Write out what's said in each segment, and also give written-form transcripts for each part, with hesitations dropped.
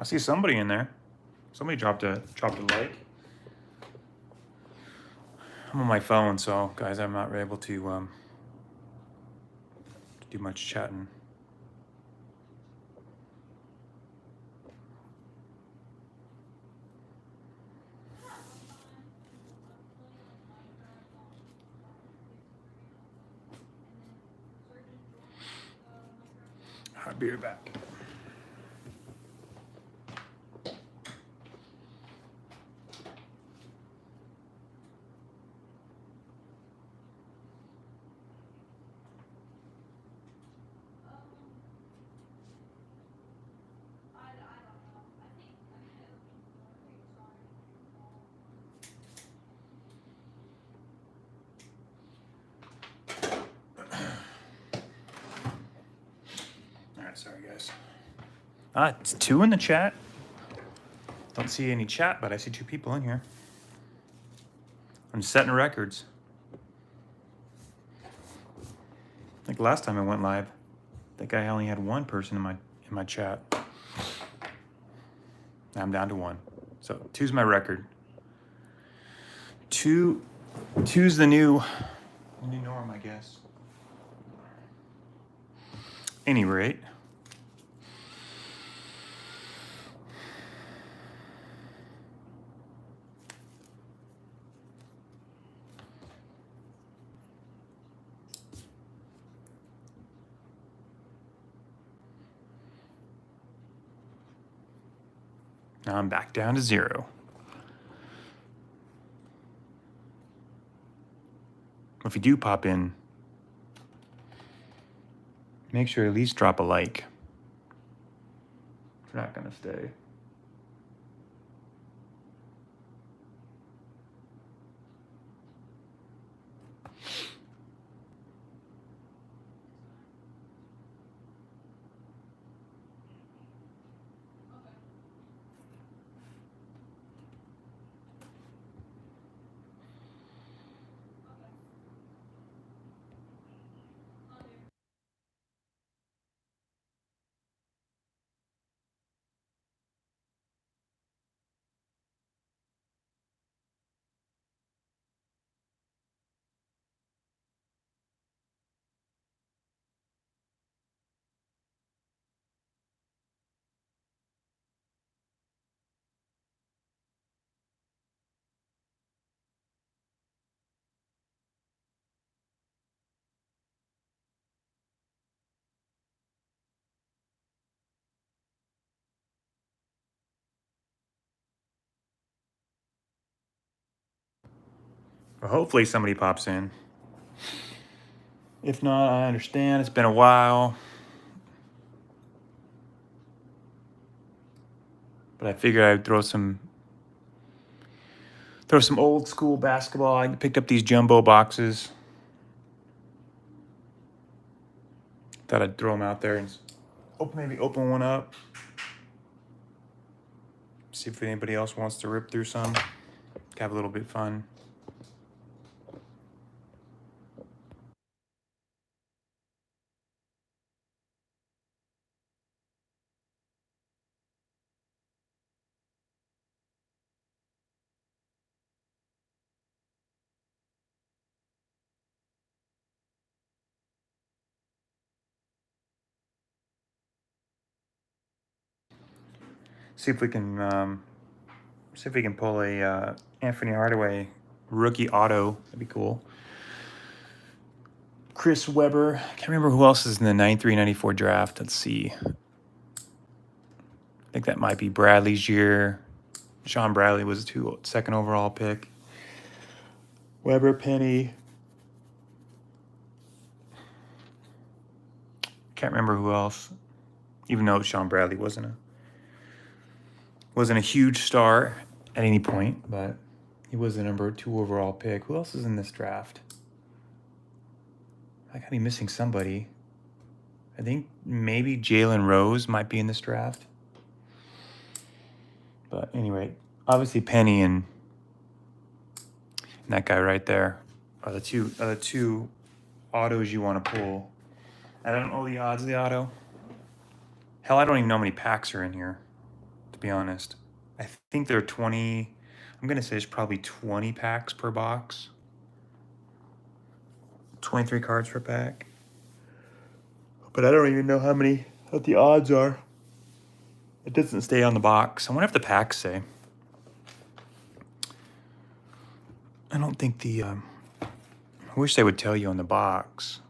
I see somebody in there. Somebody dropped a like. I'm on my phone, so guys, I'm not able to do much chatting. I'll be right back. All right, sorry guys. It's 2 in the chat. Don't see any chat, but I see 2 people in here. I'm setting records. I think last time I went live, I think I only had 1 person in my chat. Now I'm down to 1. So 2's my record. 2's the new norm, I guess. Any rate. Now I'm back down to 0. If you do pop in, make sure at least drop a like. If you're not gonna stay. Well, hopefully somebody pops in. If not, I understand. It's been a while. But I figured I'd throw some old school basketball. I picked up these jumbo boxes. Thought I'd throw them out there and maybe open one up. See if anybody else wants to rip through some. Have a little bit of fun. See if we can pull a Anthony Hardaway rookie auto. That'd be cool. Chris Webber. I can't remember who else is in the 93-94 draft. Let's see. I think that might be Bradley's year. Sean Bradley was the second overall pick. Webber, Penny. Can't remember who else. Even though Sean Bradley wasn't a huge star at any point, but he was the number 2 overall pick. Who else is in this draft? I gotta be missing somebody. I think maybe Jalen Rose might be in this draft. But anyway, obviously Penny and that guy right there are the two autos you want to pull. I don't know the odds of the auto. Hell, I don't even know how many packs are in here, to be honest. I think there are 20, I'm going to say there's probably 20 packs per box. 23 cards per pack. But I don't even know what the odds are. It doesn't stay on the box. I wonder if the packs say. I don't think I wish they would tell you on the box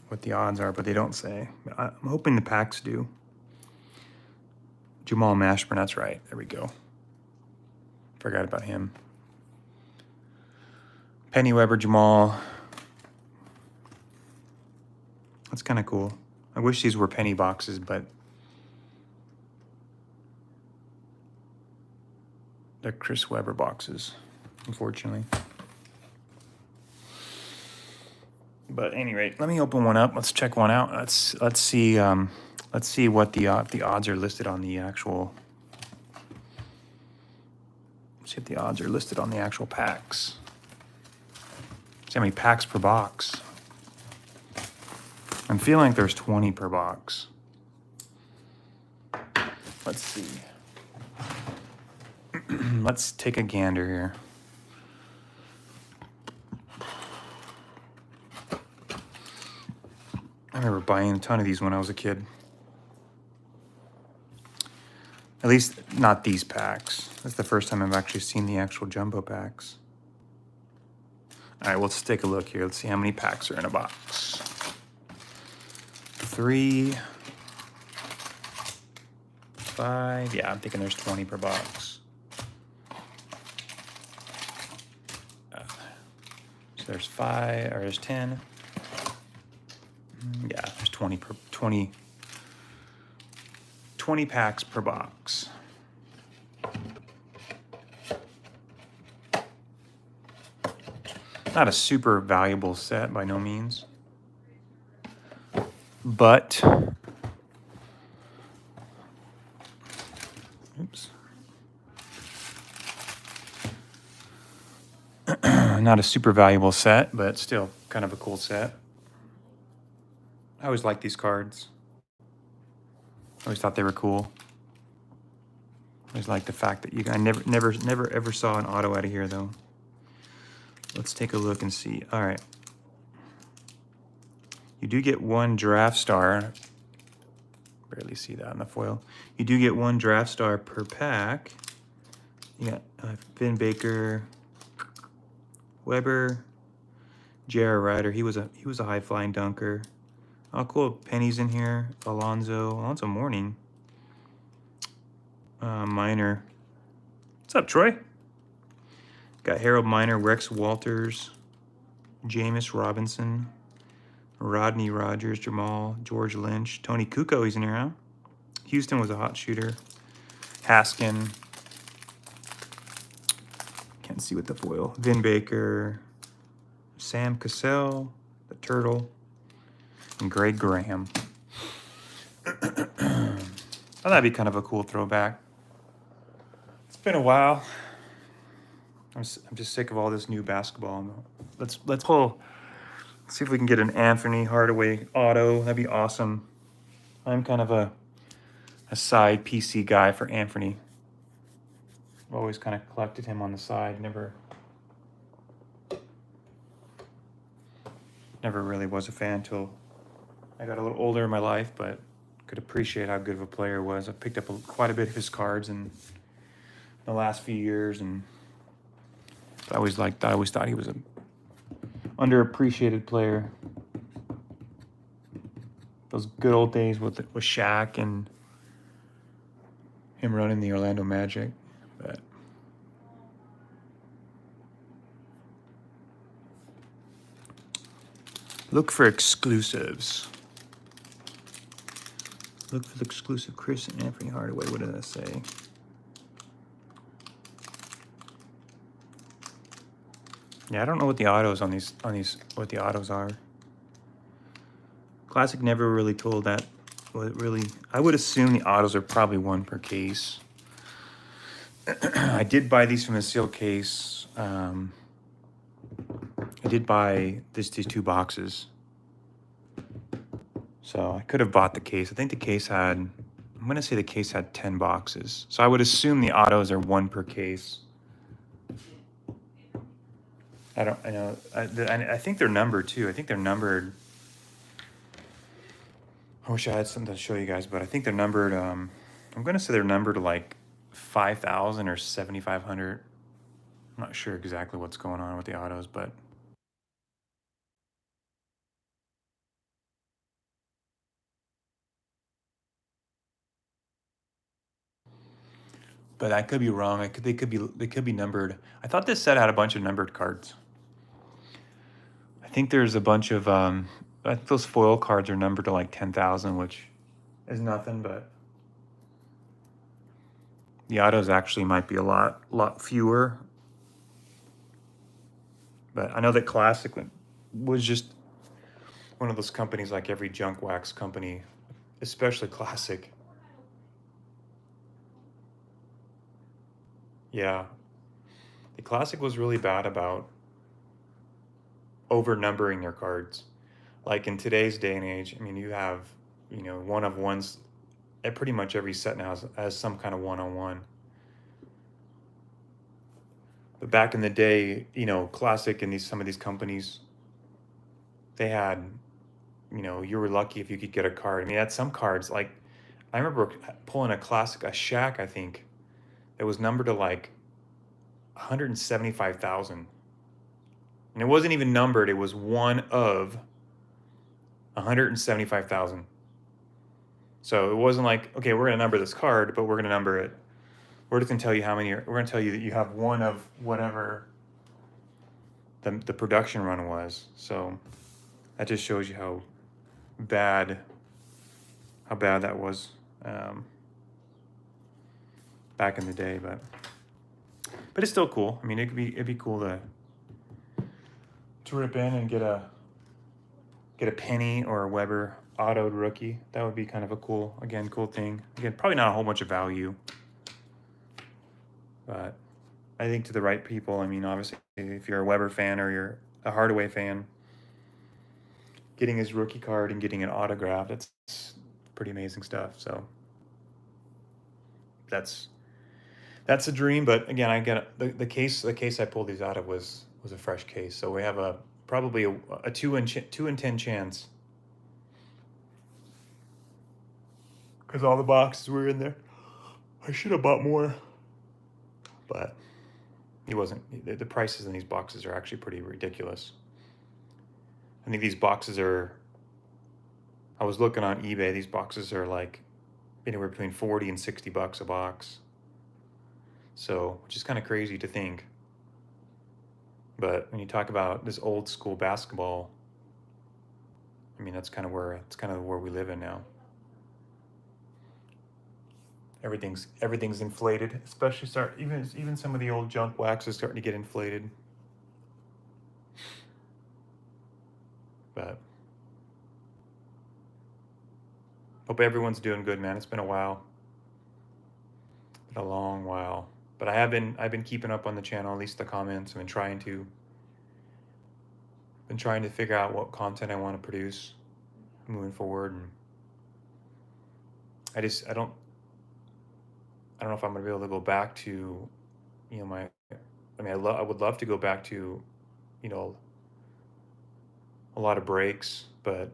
what the odds are, but they don't say. I'm hoping the packs do. Jamal Mashburn, that's right. There we go. Forgot about him. Penny Weber, Jamal. That's kind of cool. I wish these were penny boxes, but they're Chris Webber boxes, unfortunately. But at any rate, let me open one up. Let's check one out. Let's see what the odds are listed on the actual. See if the odds are listed on the actual packs. See how many packs per box. I'm feeling like there's 20 per box. Let's see. Let's take a gander here. I remember buying a ton of these when I was a kid. At least not these packs. That's the first time I've actually seen the actual jumbo packs. All right, let's take a look here. Let's see how many packs are in a box. 3, 5. Yeah, I'm thinking there's 20 per box. So there's 5, or there's 10. Yeah, there's 20 packs per box. Not a super valuable set by no means. But oops. Not a super valuable set, but still kind of a cool set. I always liked these cards. I always thought they were cool. I always liked the fact that I never ever saw an auto out of here though. Let's take a look and see. All right. You do get one draft star. Barely see that in the foil. You do get one draft star per pack. You got Finn Baker, Weber, J.R. Ryder. He was a high flying dunker. Oh, cool. Penny's in here. Alonzo Mourning. Minor. What's up, Troy? Got Harold Miner, Rex Walters, Jameis Robinson, Rodney Rogers, Jamal, George Lynch, Tony Kukoc, he's in here, huh? Houston was a hot shooter. Haskin. Can't see with the foil. Vin Baker, Sam Cassell, the Turtle, and Greg Graham. Oh, that'd be kind of a cool throwback. It's been a while. I'm just sick of all this new basketball. Let's pull. Let's see if we can get an Anthony Hardaway auto. That'd be awesome. I'm kind of a side PC guy for Anthony. I've always kind of collected him on the side. Never really was a fan until I got a little older in my life, but could appreciate how good of a player he was. I picked up quite a bit of his cards in the last few years, and I always thought he was an underappreciated player. Those good old days with Shaq and him running the Orlando Magic. But look for exclusives. Look for the exclusive Chris and Anthony Hardaway. What did that say? Yeah, I don't know what the autos on these what the autos are. Classic never really told that. I would assume the autos are probably one per case. I did buy these from a sealed case. I did buy these 2 boxes. So I could have bought the case. I think the case had, I'm going to say the case had 10 boxes. So I would assume the autos are one per case. I don't, I know, I think they're numbered too. I think they're numbered. I wish I had something to show you guys, but I think they're numbered. I'm going to say they're numbered like 5,000 or 7,500. I'm not sure exactly what's going on with the autos, but I could be wrong. They could be numbered. I thought this set had a bunch of numbered cards. I think there's a bunch of I think those foil cards are numbered to like 10,000, which is nothing, but the autos actually might be a lot fewer. But I know that Classic was just one of those companies, like every junk wax company, especially Classic. Yeah, the Classic was really bad about over numbering their cards. Like in today's day and age, I mean, you have, one of ones at pretty much every set now has some kind of one-on-one. But back in the day, Classic and some of these companies, they had, you were lucky if you could get a card. I mean, had some cards, like, I remember pulling a Classic, a Shack, I think, that was numbered to like 175,000. And it wasn't even numbered, it was one of 175,000. So it wasn't like, okay, we're going to number this card, but we're going to number it. We're just going to tell you how many, we're going to tell you that you have one of whatever the production run was. So that just shows you how bad that was back in the day. But it's still cool. I mean, it'd be cool to rip in and get a Penny or a Weber autoed rookie. That would be kind of a cool thing. Again, probably not a whole bunch of value, but I think to the right people, I mean, obviously, if you're a Weber fan or you're a Hardaway fan, getting his rookie card and getting it autographed, it's pretty amazing stuff. So that's a dream. But again, I get the case I pulled these out of was a fresh case. So we have probably a 2 in 10 chance, because all the boxes were in there. I should have bought more, but he wasn't. The prices in these boxes are actually pretty ridiculous. I think these boxes are, I was looking on eBay, these boxes are like anywhere between 40 and 60 bucks a box. So, which is kind of crazy to think. But when you talk about this old school basketball, I mean, that's kind of where we live in now. Everything's inflated, especially even some of the old junk wax is starting to get inflated. But hope everyone's doing good, man. It's been a while. Been a long while. But I've been keeping up on the channel, at least the comments. I've been trying to figure out what content I want to produce moving forward, and I don't know if I'm gonna be able to go back to, I would love to go back to, a lot of breaks, but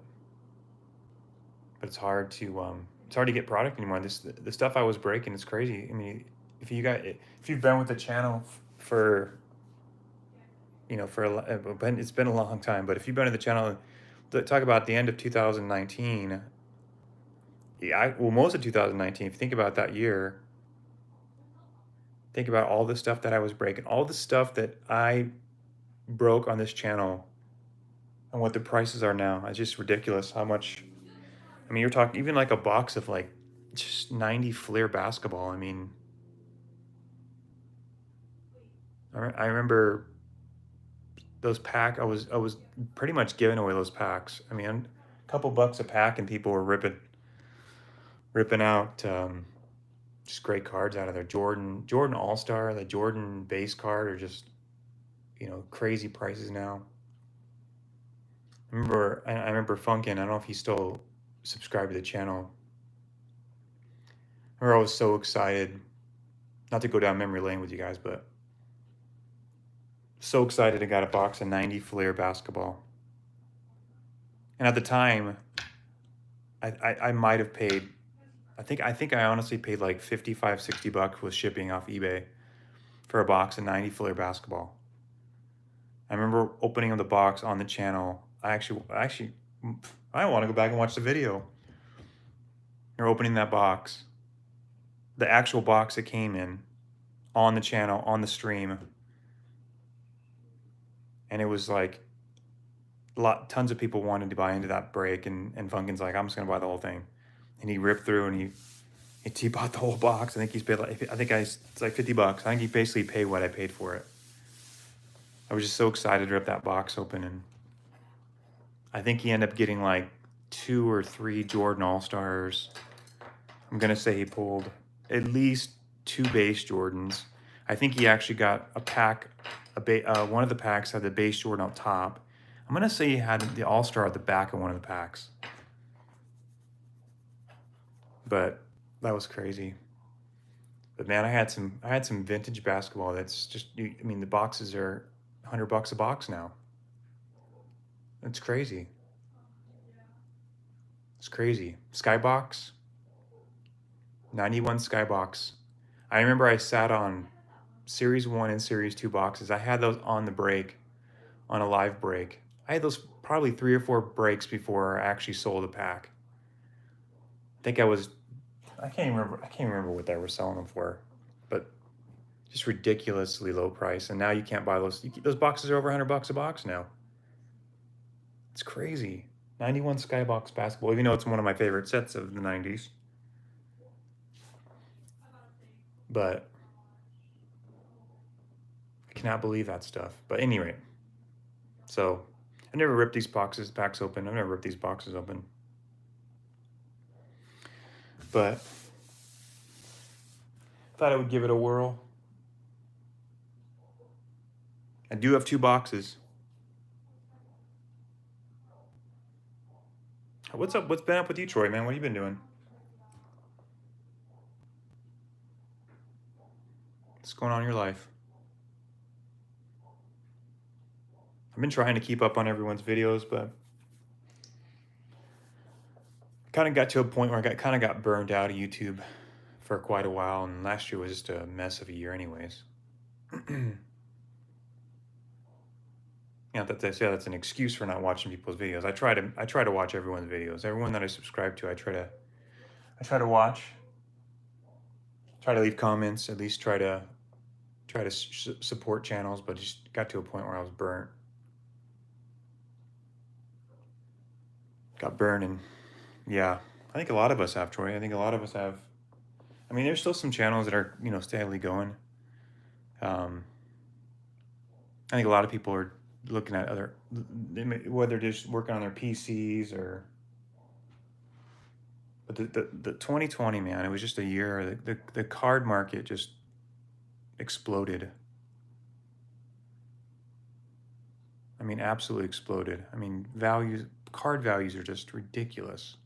it's hard to get product anymore. The stuff I was breaking is crazy. I mean, if you've been with the channel for, it's been a long time, but if you've been to the channel, talk about the end of 2019. Yeah, most of 2019, if you think about that year, think about all the stuff that I was breaking, all the stuff that I broke on this channel, and what the prices are now. It's just ridiculous how much. I mean, you're talking even like a box of like just 90 Fleer basketball. I mean, I remember those pack. I was pretty much giving away those packs. I mean, a couple bucks a pack, and people were ripping out just great cards out of there. Jordan All-Star, the Jordan base card are just, crazy prices now. I remember Funkin', I don't know if he's still subscribe to the channel. I was so excited, not to go down memory lane with you guys, but so excited I got a box of 90 Flair basketball. And at the time, I might have paid, I think I honestly paid like 55, 60 bucks with shipping off eBay for a box of 90 Flair basketball. I remember opening up the box on the channel. I want to go back and watch the video. You're opening that box, the actual box it came in, on the channel, on the stream. And it was like tons of people wanted to buy into that break, and Funkin's like, I'm just gonna buy the whole thing. And he ripped through and he bought the whole box. I think he's paid it's like 50 bucks. I think he basically paid what I paid for it. I was just so excited to rip that box open, and I think he ended up getting like 2 or 3 Jordan All-Stars. I'm gonna say he pulled at least 2 base Jordans. I think he actually got a pack, one of the packs had the base Jordan up top. I'm gonna say he had the All-Star at the back of one of the packs. But that was crazy. But man, I had some vintage basketball that's just, I mean, the boxes are $100 a box now. It's crazy. It's crazy. Skybox, 91 Skybox. I remember I sat on Series 1 and Series 2 boxes. I had those on the break, on a live break. I had those probably 3 or 4 breaks before I actually sold a pack. I think I can't remember what they were selling them for, but just ridiculously low price. And now you can't buy those. Those boxes are over $100 a box now. It's crazy. 91 Skybox basketball, even though it's one of my favorite sets of the 90s. But I cannot believe that stuff. But anyway, so I never ripped these packs open. I've never ripped these boxes open. But thought I would give it a whirl. I do have 2 boxes. What's up? What's been up with you, Troy, man? What have you been doing? What's going on in your life? I've been trying to keep up on everyone's videos, but I kind of got to a point where I kind of got burned out of YouTube for quite a while, and last year was just a mess of a year anyways. Yeah, that's an excuse for not watching people's videos. I try to watch everyone's videos. Everyone that I subscribe to, I try to watch. Try to leave comments. At least try to support channels. But just got to a point where I was burnt. Got burned, and yeah, I think a lot of us have, Troy. I think a lot of us have. I mean, there's still some channels that are steadily going. I think a lot of people are looking at whether they're just working on their PCs or. But the 2020, man, it was just a year. The card market just exploded. I mean, absolutely exploded. I mean, card values are just ridiculous.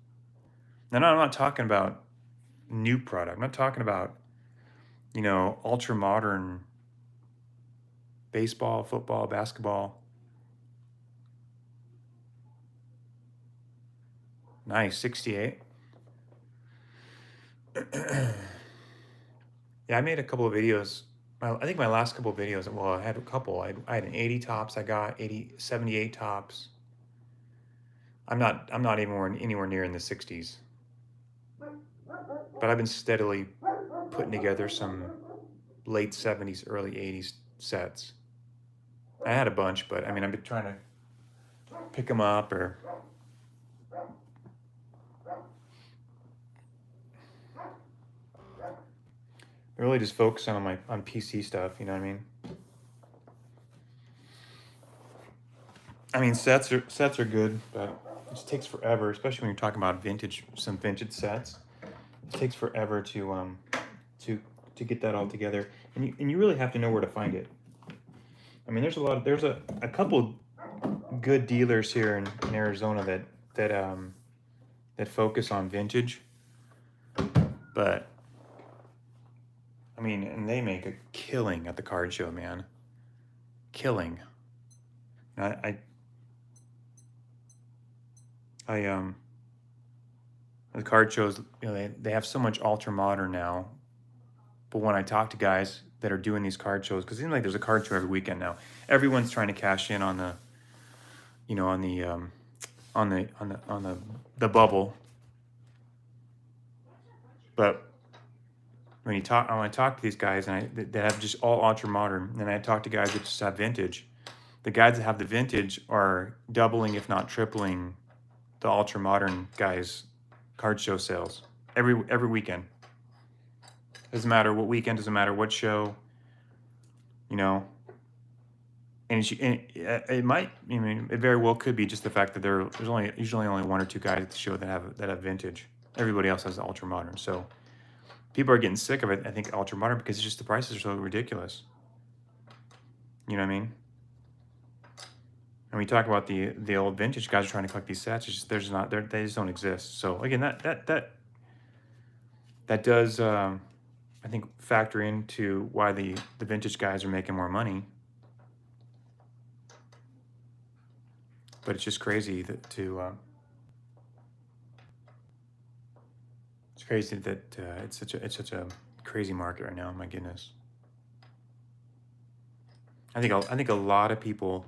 And I'm not talking about new product. I'm not talking about, ultra modern baseball, football, basketball. Nice, 68. Yeah, I made a couple of videos. I think my last couple of videos, well, I had a couple. I had an 80 tops. I got 78 tops. I'm not anywhere near in the 60s. But I've been steadily putting together some late 70s, early 80s sets. I had a bunch, but I mean, I've been trying to pick them up or. Really just focus on PC stuff, you know what I mean? I mean, sets are good, but it just takes forever, especially when you're talking about some vintage sets. It takes forever to get that all together, and you really have to know where to find it. I mean, there's a couple good dealers here in Arizona that that focus on vintage, but I mean, and they make a killing at the card show, man. Killing. I, I the card shows, you know, they have so much ultra modern now. But when I talk to guys that are doing these card shows, because it seems like there's a card show every weekend now. Everyone's trying to cash in on the, you know, on the bubble. But when I talk to these guys and they have just all ultra modern, and I talk to guys that just have vintage. The guys that have the vintage are doubling, if not tripling, the ultra modern guys' card show sales every weekend. Doesn't matter what weekend, doesn't matter what show, you know. And it might, I mean, it very well could be just the fact that there's usually only one or two guys at the show that have vintage. Everybody else has ultra modern. So people are getting sick of it. I think ultra modern because it's just the prices are so ridiculous. You know what I mean? And we talk about the old vintage guys are trying to collect these sets. It's just they just don't exist. So again, that does I think factor into why the vintage guys are making more money. But it's just crazy that it's crazy that it's such a crazy market right now. My goodness. I think a lot of people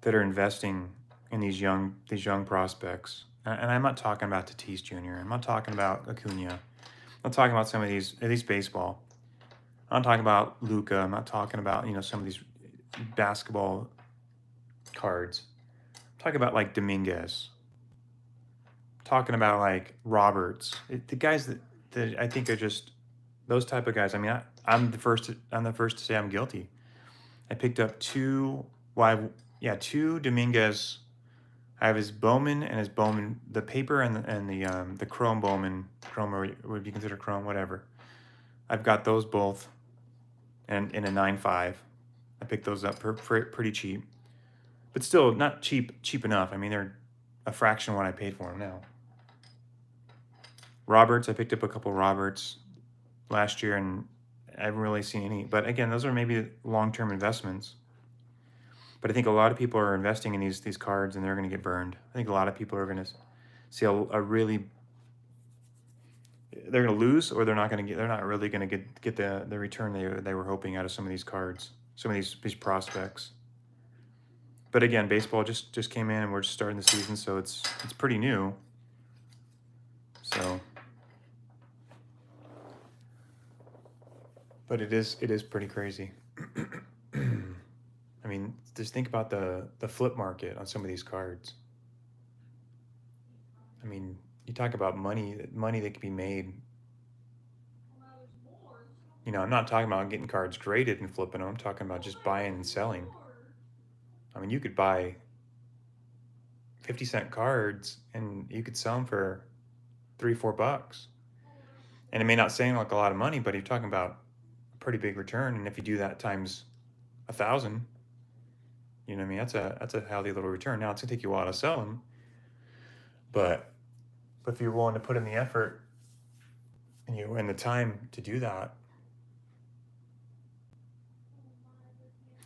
that are investing in these young prospects, and I'm not talking about Tatis Jr. I'm not talking about Acuna. I'm not talking about some of these, at least baseball. I'm not talking about Luca. I'm not talking about, you know, some of these basketball cards. I'm talking about like Dominguez. I'm talking about like Roberts. The guys that I think are just those type of guys. I mean, I'm the first to say I'm guilty. I picked up two Dominguez. I have his Bowman and his Bowman, the paper and the chrome Bowman, chrome, or would you consider chrome, whatever. I've got those both, and in a 9.5. I picked those up for pretty cheap, but still not cheap enough. I mean, they're a fraction of what I paid for them now. Roberts, I picked up a couple Roberts last year, and I haven't really seen any. But again, those are maybe long-term investments. But I think a lot of people are investing in these cards, and they're going to get burned. I think a lot of people are going to see a really, they're going to lose, or they're not really going to get the return they were hoping out of some of these cards, some of these prospects. But again, baseball just came in, and we're just starting the season, so it's pretty new. So, but it is pretty crazy. I mean, just think about the flip market on some of these cards. I mean, you talk about money that can be made. You know, I'm not talking about getting cards graded and flipping them. I'm talking about just buying and selling. I mean, you could buy 50-cent cards and you could sell them for $3-4. And it may not seem like a lot of money, but you're talking about a pretty big return. And if you do that times 1,000, you know what I mean? That's a healthy little return. Now it's gonna take you a while to sell them, but if you're willing to put in the effort and the time to do that,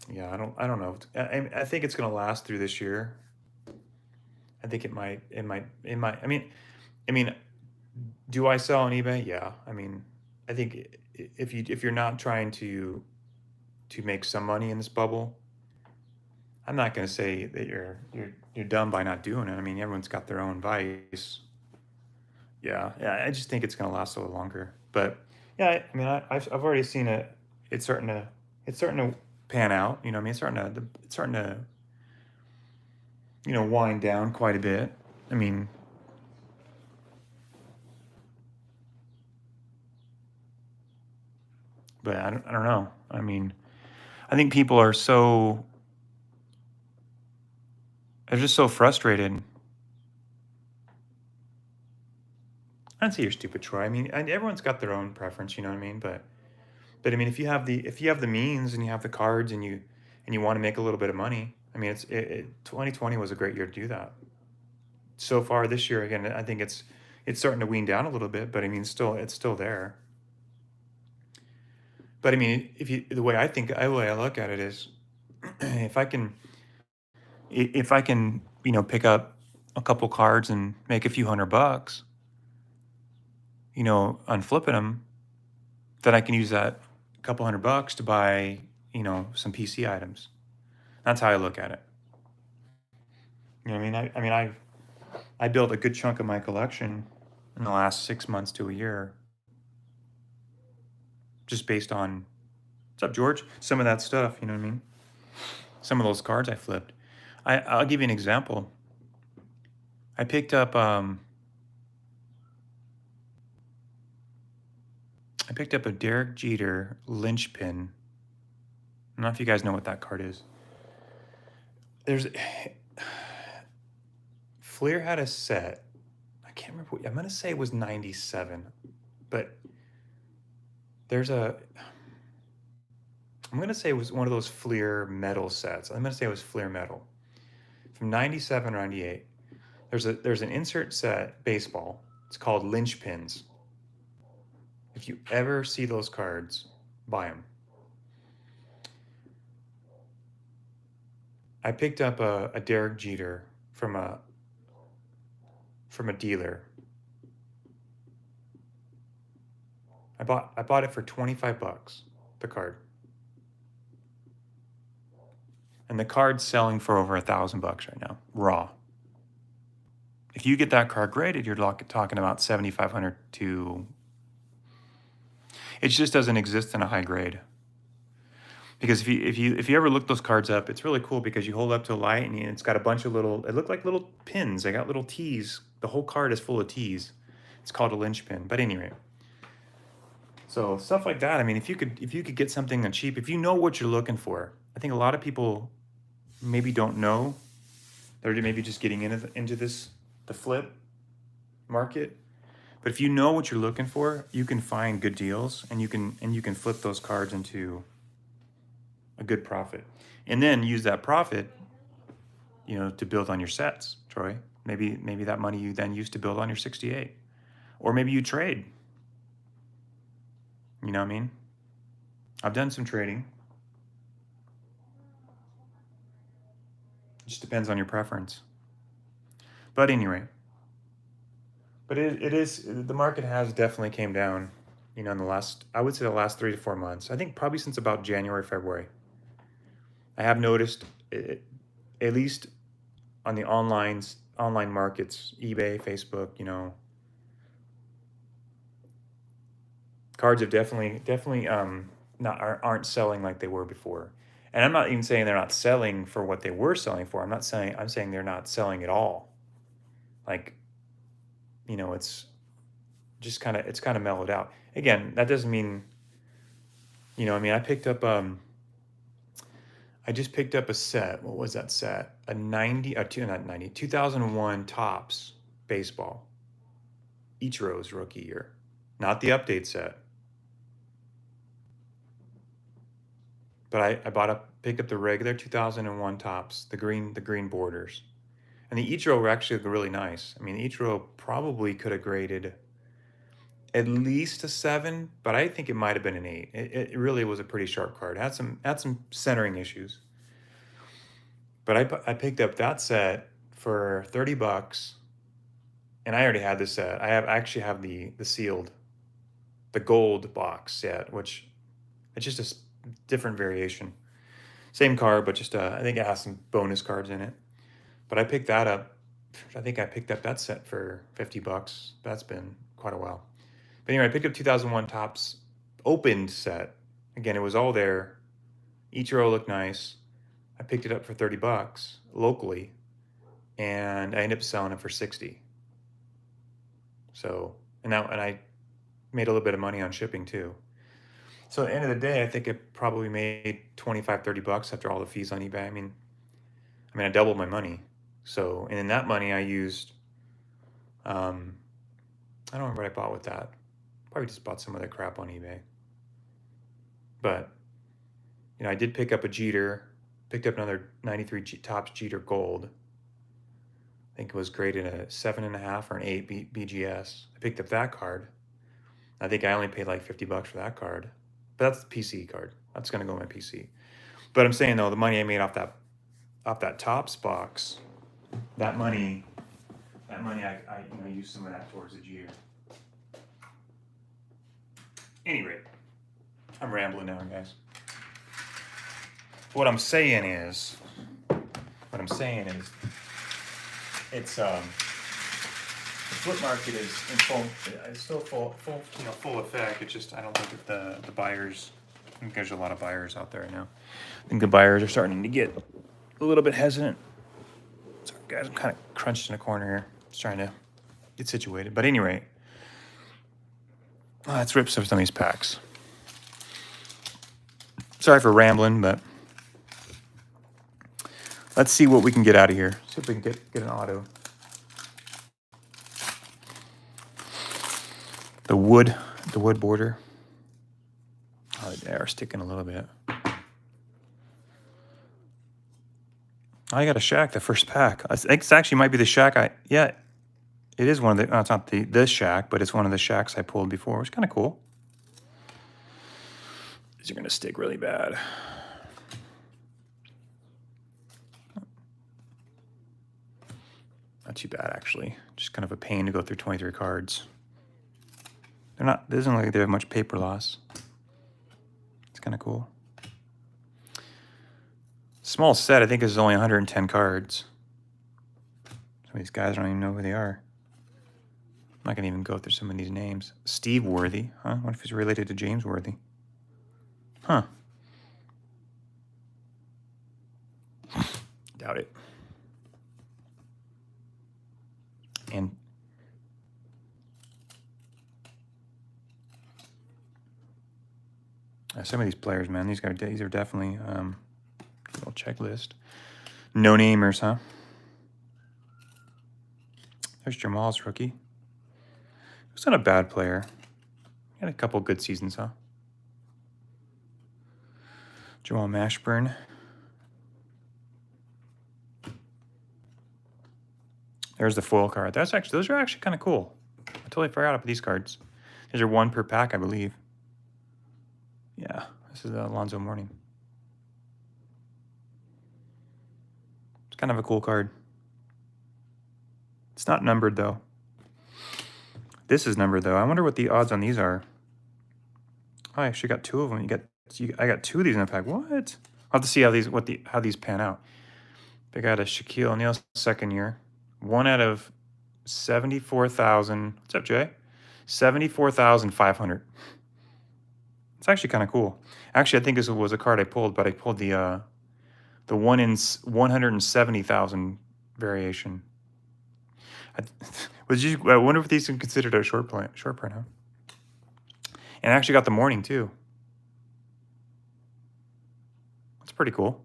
yeah, I don't know. I think it's gonna last through this year. I think it might. I mean, do I sell on eBay? Yeah. I mean, I think if you're not trying to make some money in this bubble, I'm not going to say that you're dumb by not doing it. I mean, everyone's got their own vice. Yeah. I just think it's going to last a little longer. But yeah, I mean, I've already seen it. It's starting to pan out. You know, what I mean, it's starting to wind down quite a bit. I mean, but I don't know. I mean, I think people are they're just so frustrated. I'd say you're stupid, Troy. I mean, and everyone's got their own preference, you know what I mean? But I mean, if you have the means and you have the cards and you want to make a little bit of money, I mean, 2020 was a great year to do that. so far this year, again, I think it's starting to wean down a little bit, but I mean, still, it's still there. But I mean, the way the way I look at it is, if I can, pick up a couple cards and make a few $100, on flipping them, then I can use that couple $100 to buy, some PC items. That's how I look at it. You know what I mean? I built a good chunk of my collection in the last 6 months to a year, just based on, what's up, George? Some of that stuff, you know what I mean? Some of those cards I flipped. I'll give you an example. I picked up a Derek Jeter linchpin. I don't know if you guys know what that card is. Fleer had a set. I can't remember. I'm gonna say it was 97, but I'm gonna say it was one of those Fleer metal sets. I'm gonna say it was Fleer metal from 97 or 98. There's an insert set baseball. It's called linchpins. If you ever see those cards, buy them. I picked up a Derek Jeter from a dealer. I bought it for $25, the card. And the card's selling for over $1,000 right now, raw. If you get that card graded, you're talking about $7,500 to. It just doesn't exist in a high grade. Because if you ever look those cards up, it's really cool because you hold up to a light and it's got a bunch of little. It look like little pins. They got little T's. The whole card is full of T's. It's called a linchpin. But anyway. So stuff like that. I mean, if you could get something cheap, if you know what you're looking for, I think a lot of people maybe don't know. They're maybe just getting into the flip market. But if you know what you're looking for, you can find good deals and you can flip those cards into a good profit. And then use that profit, to build on your sets, Troy. Maybe that money you then use to build on your 68. Or maybe you trade. You know what I mean? I've done some trading. It just depends on your preference. But anyway, the market has definitely came down, in the last 3 to 4 months. I think probably since about January, February. I have noticed, at least on the online markets, eBay, Facebook, cards have definitely aren't selling like they were before. And I'm not even saying they're not selling for what they were selling for. I'm saying they're not selling at all. Like, it's just kind of mellowed out. Again, that doesn't mean, I just picked up a set. What was that set? A 2001 Topps baseball. Ichiro's rookie year. Not the update set. But I picked up the regular 2001 Topps, the green borders. And the Ichiro were actually really nice. I mean, the Ichiro probably could have graded at least a 7, but I think it might have been an 8. It really was a pretty sharp card. Had some centering issues. But I picked up that set for $30, and I already had this set. I actually have the sealed, the gold box set, which it's just a different variation. Same card, but just I think it has some bonus cards in it. But I picked that up. I think I picked up that set for $50. That's been quite a while. But anyway, I picked up 2001 Topps opened set. Again, it was all there. Ichiro looked nice. I picked it up for $30 locally, and I ended up selling it for $60. So, and I made a little bit of money on shipping too. So at the end of the day, I think it probably made $25, $30 after all the fees on eBay. I mean, I doubled my money. So, and in that money I used, I don't remember what I bought with that. Probably just bought some of that crap on eBay. But, I did pick up a Jeter, picked up another 93 Topps Jeter Gold. I think it was graded a 7.5 or an 8 BGS. I picked up that card. I think I only paid like $50 for that card. But that's the PC card. That's gonna go on my PC. But I'm saying though, the money I made off that Topps box, that money I used some of that towards the GA. Anyway, I'm rambling now, guys. What I'm saying is, it's the flip market is in full. It's still full effect. It's just I don't think that the buyers. I think there's a lot of buyers out there right now. I think the buyers are starting to get a little bit hesitant. Sorry, guys, I'm kind of crunched in a corner here, just trying to get situated. But anyway, let's rip some of these packs. Sorry for rambling, but let's see what we can get out of here. See if we can get an auto. The wood border. Oh, they are sticking a little bit. I got a Shaq, the first pack. I think it actually might be the Shaq yeah, it is one of the, no, it's not the Shaq, but it's one of the Shaqs I pulled before. It's kind of cool. These are going to stick really bad. Not too bad, actually. Just kind of a pain to go through 23 cards. It doesn't look like they have much paper loss. It's kind of cool. Small set, I think, is only 110 cards. Some of these guys don't even know who they are. I'm not going to even go through some of these names. Steve Worthy, huh? What if he's related to James Worthy? Huh. Doubt it. And some of these players, man, these are definitely little checklist. No namers, huh? There's Jamal's rookie. He's not a bad player. He had a couple good seasons, huh? Jamal Mashburn. There's the foil card. Those are actually kind of cool. I totally forgot about these cards. These are 1 per pack, I believe. Yeah, this is Alonzo Mourning. It's kind of a cool card. It's not numbered, though. This is numbered, though. I wonder what the odds on these are. Oh, I actually got 2 of them. I got 2 of these in a pack. What? I'll have to see how these pan out. They got a Shaquille O'Neal second year. 1 out of 74,000. What's up, Jay? 74,500. It's actually kind of cool. Actually, I think this was a card I pulled, but I pulled the 1 in 170,000 variation. I wonder if these are considered a short print, huh? And I actually got the Mourning too. That's pretty cool.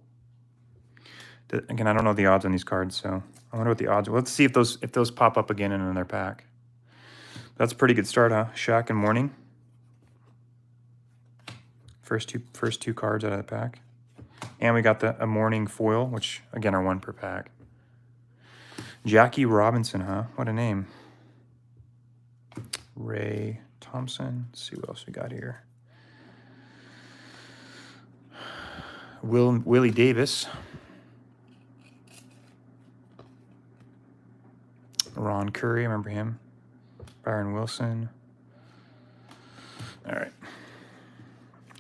Again, I don't know the odds on these cards, so I wonder what the odds are. Let's see if those pop up again in another pack. That's a pretty good start, huh? Shaq and Mourning. First two cards out of the pack. And we got a Mourning foil, which again are 1 per pack. Jackie Robinson, huh? What a name. Ray Thompson. Let's see what else we got here. Willie Davis. Ron Curry, remember him. Byron Wilson. All right.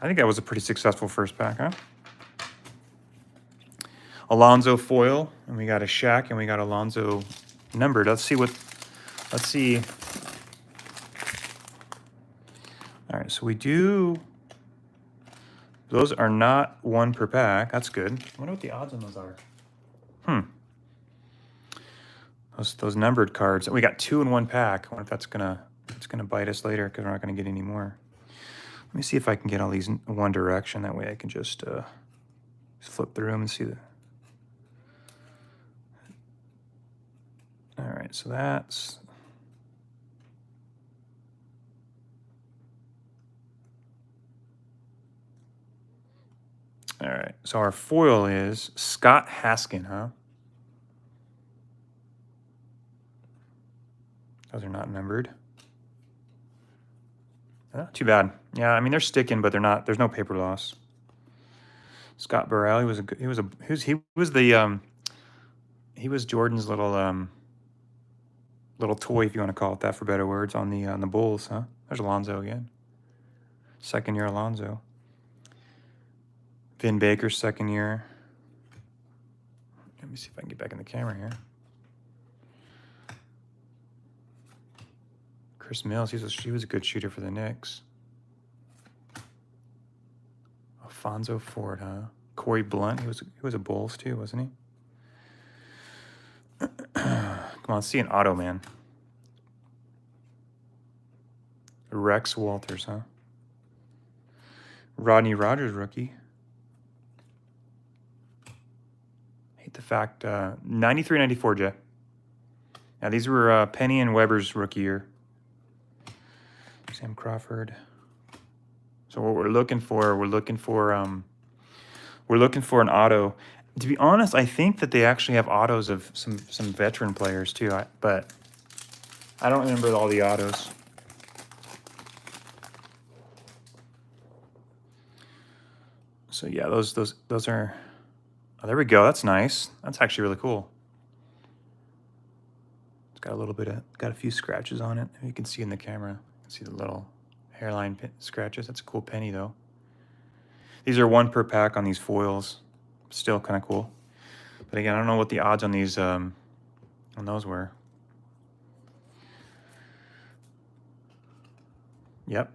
I think that was a pretty successful first pack, huh? Alonzo foil, and we got a Shaq, and we got Alonzo numbered. Let's see. All right, so we do. Those are not 1 per pack. That's good. I wonder what the odds on those are. Those numbered cards. We got 2 in 1 pack. I wonder if it's gonna bite us later because we're not gonna get any more. Let me see if I can get all these in one direction. That way I can just flip through them and see the. All right, so that's. All right, so our foil is Scott Haskin, huh? not numbered. Not too bad. Yeah, I mean they're sticking, but they're not. There's no paper loss. Scott Burrell, he was Jordan's little little toy, if you want to call it that, for better words, on the Bulls, huh? There's Alonzo again. Second year Alonzo. Vin Baker's second year. Let me see if I can get back in the camera here. Chris Mills, he was a good shooter for the Knicks. Alfonso Ford, huh? Corey Blunt, he was a Bulls too, wasn't he? Come on, let's see an auto, man. Rex Walters, huh? Rodney Rogers, rookie. Hate the fact, 93-94, Jeff. Now, these were Penny and Weber's rookie year. Sam Crawford. So what we're looking for an auto. To be honest, I think that they actually have autos of some veteran players too, but I don't remember all the autos. So yeah, those are. Oh, there we go. That's nice. That's actually really cool. It's got got a few scratches on it. You can see in the camera. You can see the little hairline scratches. That's a cool penny though. These are 1 per pack on these foils. Still kind of cool. But again, I don't know what the odds on these on those were. Yep.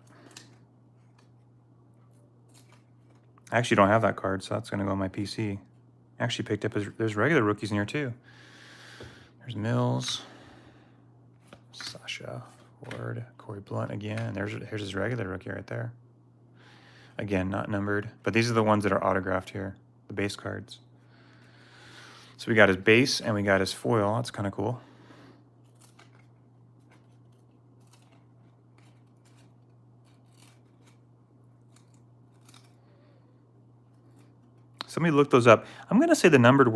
I actually don't have that card, so that's going to go on my PC. I actually picked up there's regular rookies in here too. There's Mills, Sasha Ward, Corey Blunt again. Here's his regular rookie right there. Again, not numbered, but these are the ones that are autographed here, the base cards. So we got his base and we got his foil. That's kind of cool. Somebody look those up. I'm gonna say the numbered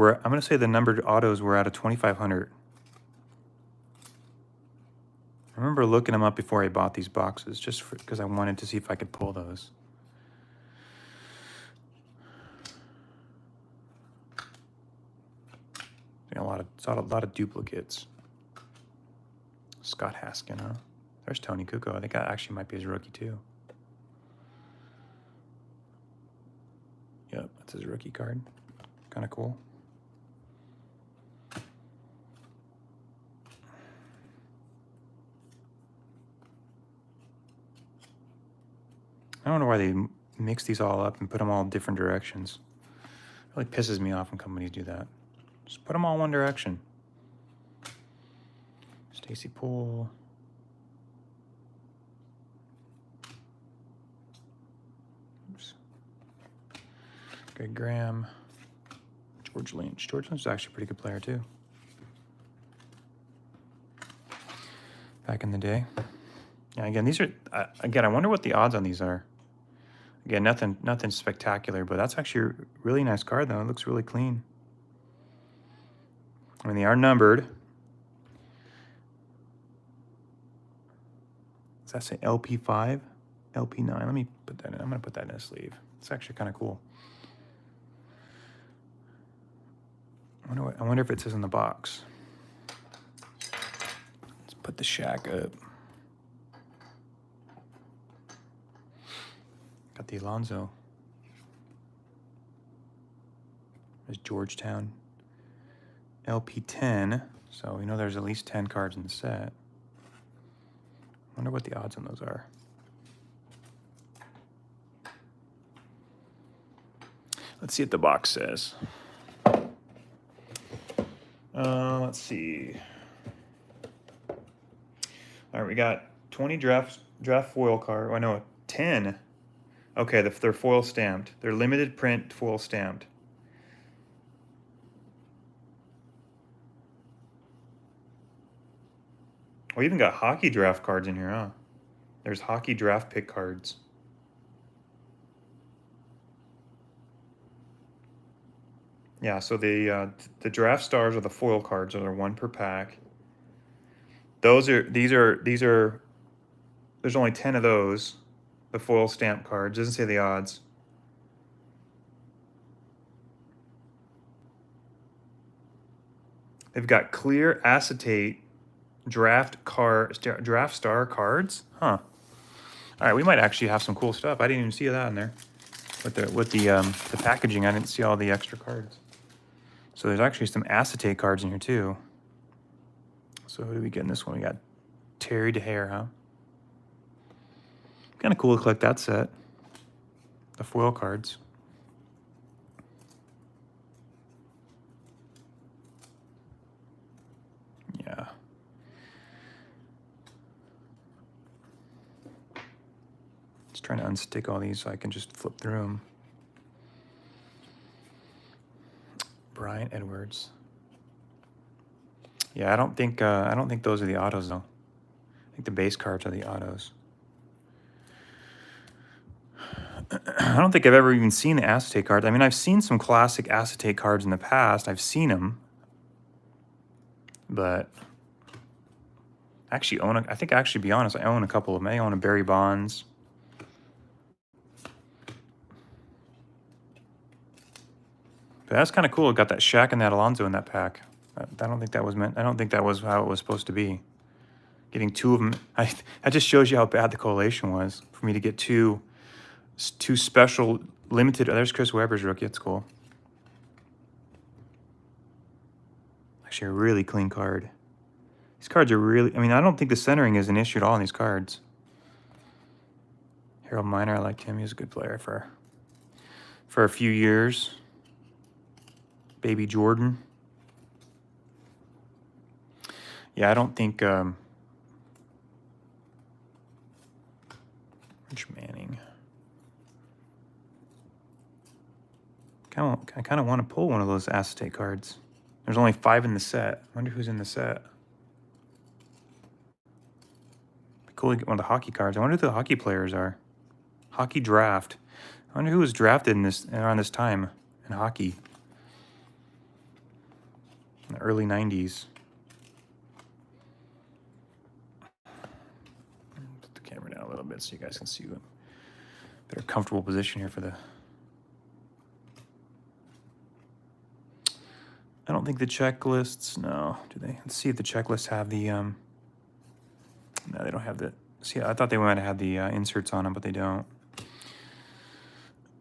autos were out of 2,500. I remember looking them up before I bought these boxes, just because I wanted to see if I could pull those. A lot of duplicates. Scott Haskin, huh? There's Tony Kukoc. I think that actually might be his rookie too. Yep, that's his rookie card. Kind of cool. I don't know why they mix these all up and put them all in different directions. It really pisses me off when companies do that. Just put them all in one direction. Stacey Poole. Oops. Greg Graham. George Lynch. George Lynch is actually a pretty good player too. Back in the day. Yeah, again, these are, again, I wonder what the odds on these are. Again, nothing spectacular, but that's actually a really nice card though. It looks really clean. I mean, they are numbered. Does that say LP5? LP9? Let me put that in. I'm going to put that in a sleeve. It's actually kind of cool. I wonder if it says in the box. Let's put the Shack up. Got the Alonzo. There's Georgetown. LP10. So we know there's at least 10 cards in the set. Wonder what the odds on those are. Let's see what the box says. Let's see. All right, we got 20 draft foil card. Oh, I know 10. Okay, they're foil stamped. They're limited print foil stamped. We even got hockey draft cards in here, huh? There's hockey draft pick cards. Yeah, so the draft stars are the foil cards, so they're 1 per pack. these are, there's only 10 of those, the foil stamp cards. Doesn't say the odds. They've got clear acetate draft star cards. Huh. All right, we might actually have some cool stuff. I didn't even see that in there. With the packaging, I didn't see all the extra cards. So there's actually some acetate cards in here too. So who do we get in this one? We got Terry DeHare, huh? Kind of cool to collect that set. The foil cards. Yeah. Just trying to unstick all these so I can just flip through them. Brian Edwards. Yeah, I don't think those are the autos though. I think the base cards are the autos. I don't think I've ever even seen the acetate cards. I mean, I've seen some classic acetate cards in the past. I've seen them, but actually I think actually, be honest, I own a couple of them. I own a Barry Bonds. But that's kind of cool. It got that Shaq and that Alonso in that pack. I don't think that was meant. I don't think that was how it was supposed to be. Getting two of them. That just shows you how bad the collation was for me to get two special limited. Oh, there's Chris Webber's rookie. That's cool. Actually, a really clean card. These cards are really. I mean, I don't think the centering is an issue at all in these cards. Harold Miner, I liked him. He was a good player for a few years. Baby Jordan. Yeah, I don't think Rich Manning. I kind of want to pull one of those acetate cards. There's only 5 in the set. I wonder who's in the set. Be cool to get one of the hockey cards. I wonder who the hockey players are. Hockey draft. I wonder who was drafted in this around this time in hockey. In the early 90s. Put the camera down a little bit so you guys can see a better comfortable position here for the... I don't think the checklists, no, do they? Let's see if the checklists have the, no, they don't have the, see, I thought they might have had the inserts on them, but they don't.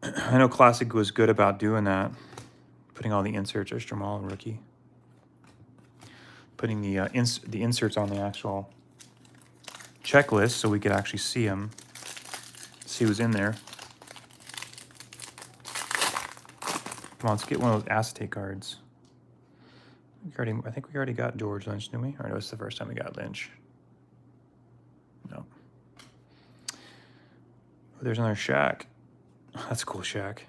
I know Classic was good about doing that, putting all the inserts. There's Jamal, rookie. Putting the inserts on the actual checklist so we could actually see them, see who's in there. Come on, let's get one of those acetate cards. I think we already got George Lynch, didn't we? Or no, it's the first time we got Lynch. No. Oh, there's another Shaq. That's cool, Shaq.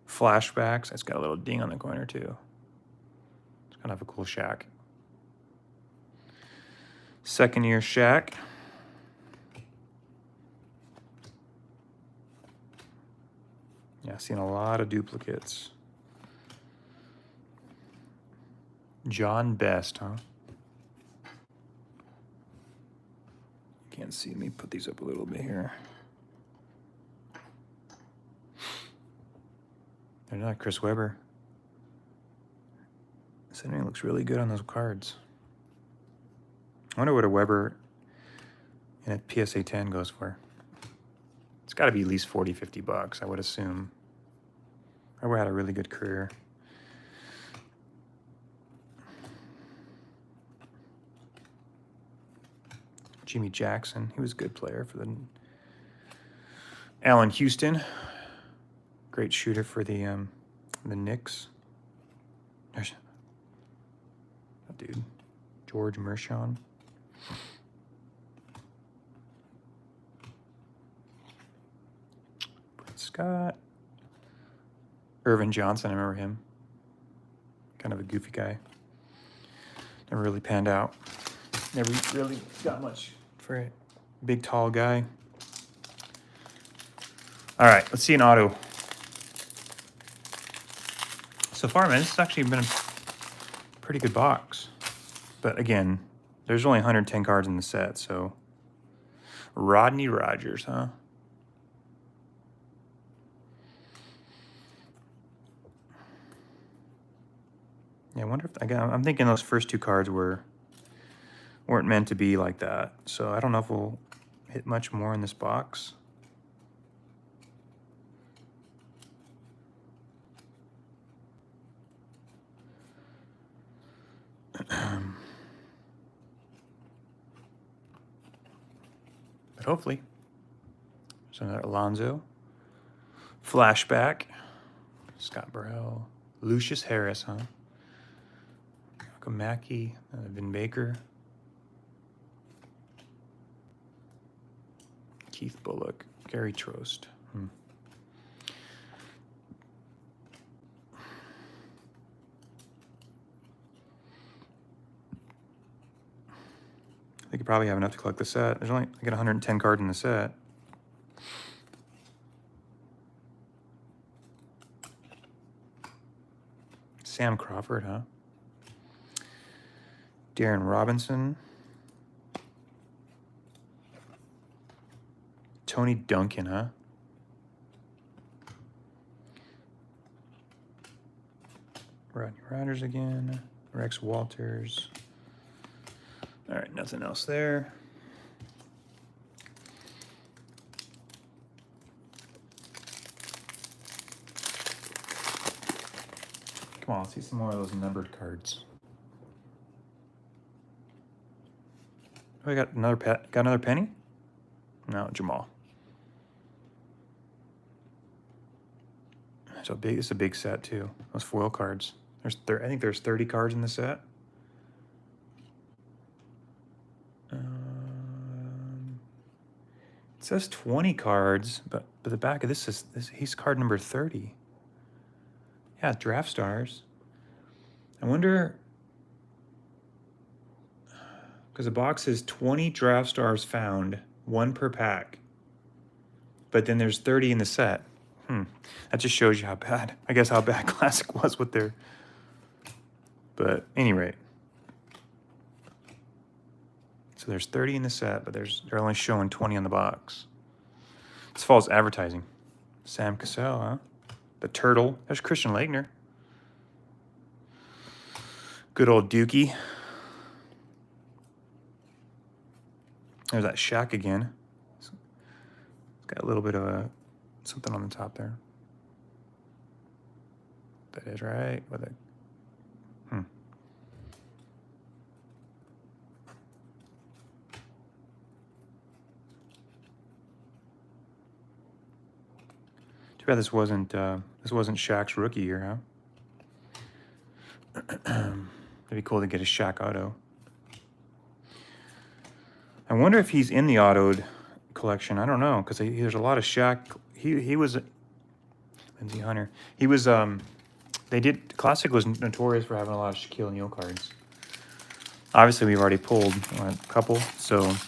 Flashbacks. That's got a little ding on the corner too. It's kind of a cool Shaq. Second year Shaq. Yeah, seen a lot of duplicates. John Best, huh? Can't see me. Put these up a little bit here. They're not Chris Webber. Centering looks really good on those cards. I wonder what a Webber in a PSA 10 goes for. It's got to be at least 40, 50 bucks, I would assume. Webber had a really good career. Jimmy Jackson, he was a good player for the Allen Houston, great shooter for the Knicks. There's that dude, George Mershon. Brett Scott, Irvin Johnson, I remember him. Kind of a goofy guy. Never really panned out. Never really got much for a big, tall guy. All right, let's see an auto. So far, man, this has actually been a pretty good box. But again, There's only 110 cards in the set, so Rodney Rogers, huh? Yeah, I wonder if again. I'm thinking those first two cards weren't meant to be like that. So I don't know if we'll hit much more in this box. But hopefully. So another Alonso. Flashback. Scott Burrell. Lucius Harris, huh? Mackey. Vin Baker. Keith Bullock. Gary Trost. I could probably have enough to collect the set. There's only, I got 110 cards in the set. Sam Crawford, huh? Darren Robinson. Tony Duncan, huh? Rodney Rogers again. Rex Walters. All right, nothing else there. Come on, let's see some more of those numbered cards. Oh, I got another penny? No, Jamal. So big. It's a big set too. Those foil cards. I think there's 30 cards in the set. It says 20 cards, but the back of this is he's card number 30. Yeah, Draft Stars. I wonder, because the box is 20 Draft Stars found, 1 per pack. But then there's 30 in the set. That just shows you how bad, I guess, how bad Classic was with their. But at any rate. So there's 30 in the set, but they're only showing 20 on the box. It's false advertising. Sam Cassell, huh? The Turtle. There's Christian Laettner. Good old Dookie. There's that Shaq again. It's got a little bit of something on the top there. That is right. With it. Too bad this wasn't Shaq's rookie year, huh? It'd be cool to get a Shaq auto. I wonder if he's in the autoed collection. I don't know, because there's a lot of Shaq. He was Lindsey Hunter. He was Classic was notorious for having a lot of Shaquille O'Neal cards. Obviously, we've already pulled a couple, so wouldn't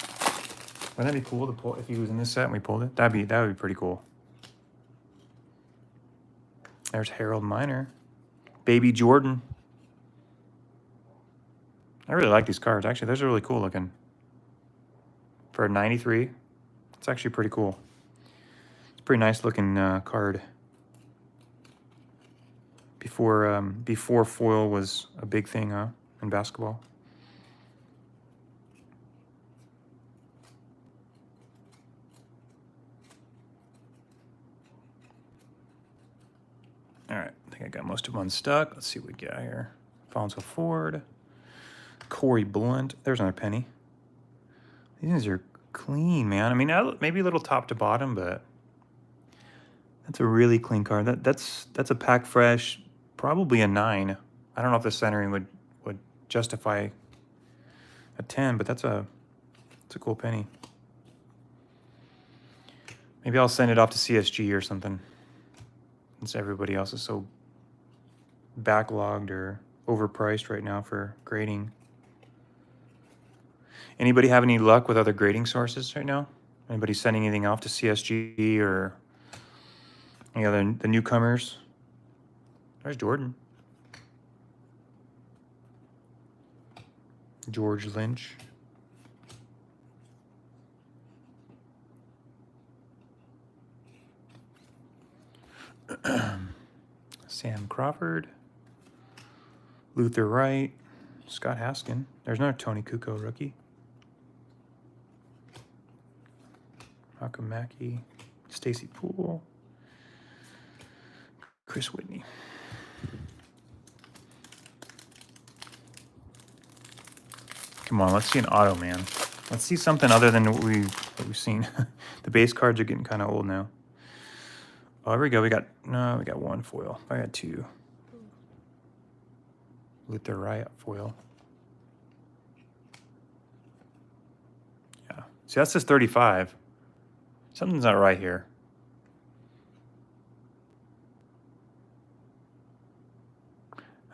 that be cool to pull if he was in this set and we pulled it? That would be pretty cool. There's Harold Miner. Baby Jordan. I really like these cards. Actually, those are really cool looking. For a 93, it's actually pretty cool. It's a pretty nice looking card. Before foil was a big thing, huh, in basketball. All right, I think I got most of them unstuck. Let's see what we got here. Alfonso Ford. Corey Blunt. There's another penny. These are clean, man. I mean, maybe a little top to bottom, but that's a really clean card. That's a pack fresh, probably a 9. I don't know if the centering would justify a 10, but it's a cool penny. Maybe I'll send it off to CSG or something, since everybody else is so backlogged or overpriced right now for grading. Anybody have any luck with other grading sources right now? Anybody sending anything off to CSG or any other the newcomers? There's Jordan. George Lynch. Sam Crawford. Luther Wright. Scott Haskin. There's another Tony Kukoc rookie. Malcolm Mackey. Stacy Poole. Chris Whitney. Come on, let's see an auto, man. Let's see something other than what we've seen. The base cards are getting kind of old now. Oh, here we go. We got one foil. I got two. Luther Wright foil. Yeah. See, that's just 35. Something's not right here.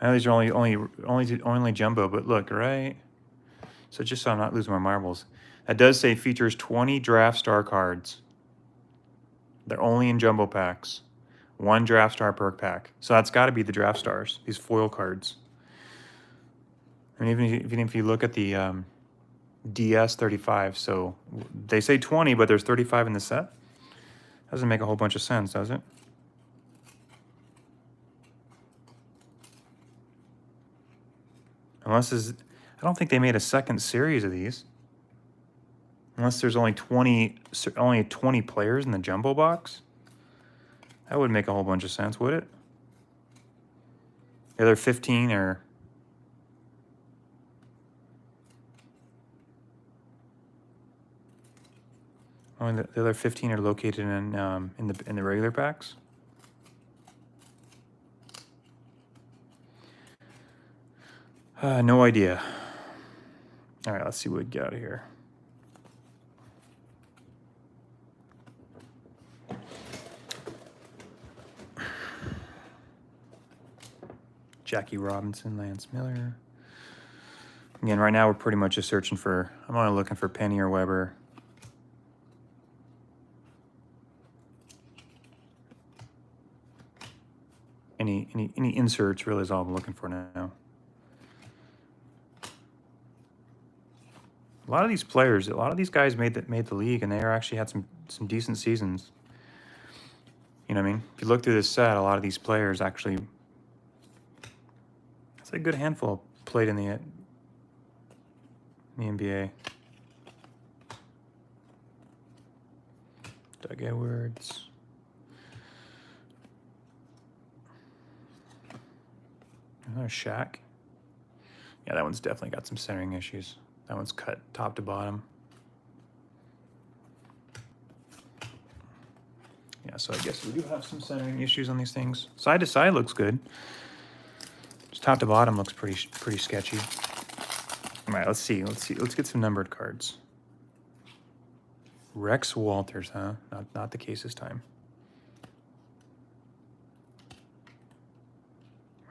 I know these are only jumbo, but look, right? So just so I'm not losing my marbles. That does say features 20 draft star cards. They're only in jumbo packs. 1 draft star per pack. So that's got to be the draft stars, these foil cards. And even if you look at the DS 35, so they say 20, but there's 35 in the set. Doesn't make a whole bunch of sense, does it? Unless I don't think they made a second series of these. Unless there's only 20 players in the jumbo box. That would make a whole bunch of sense, would it? The other 15 are... Only the other 15 are located in the regular packs. No idea. All right, let's see what we get out of here. Jackie Robinson, Lance Miller. Again, right now we're pretty much just searching for, I'm only looking for Penny or Weber. Any inserts really is all I'm looking for now. A lot of these players, a lot of these guys made the league, and they actually had some decent seasons. You know what I mean? If you look through this set, a lot of these players actually, it's a good handful played in the NBA. Doug Edwards. Another Shaq. Yeah, that one's definitely got some centering issues. That one's cut top to bottom. Yeah, so I guess we do have some centering issues on these things. Side to side looks good. Just top to bottom looks pretty sketchy. All right, let's see. Let's get some numbered cards. Rex Walters, huh? Not the case this time.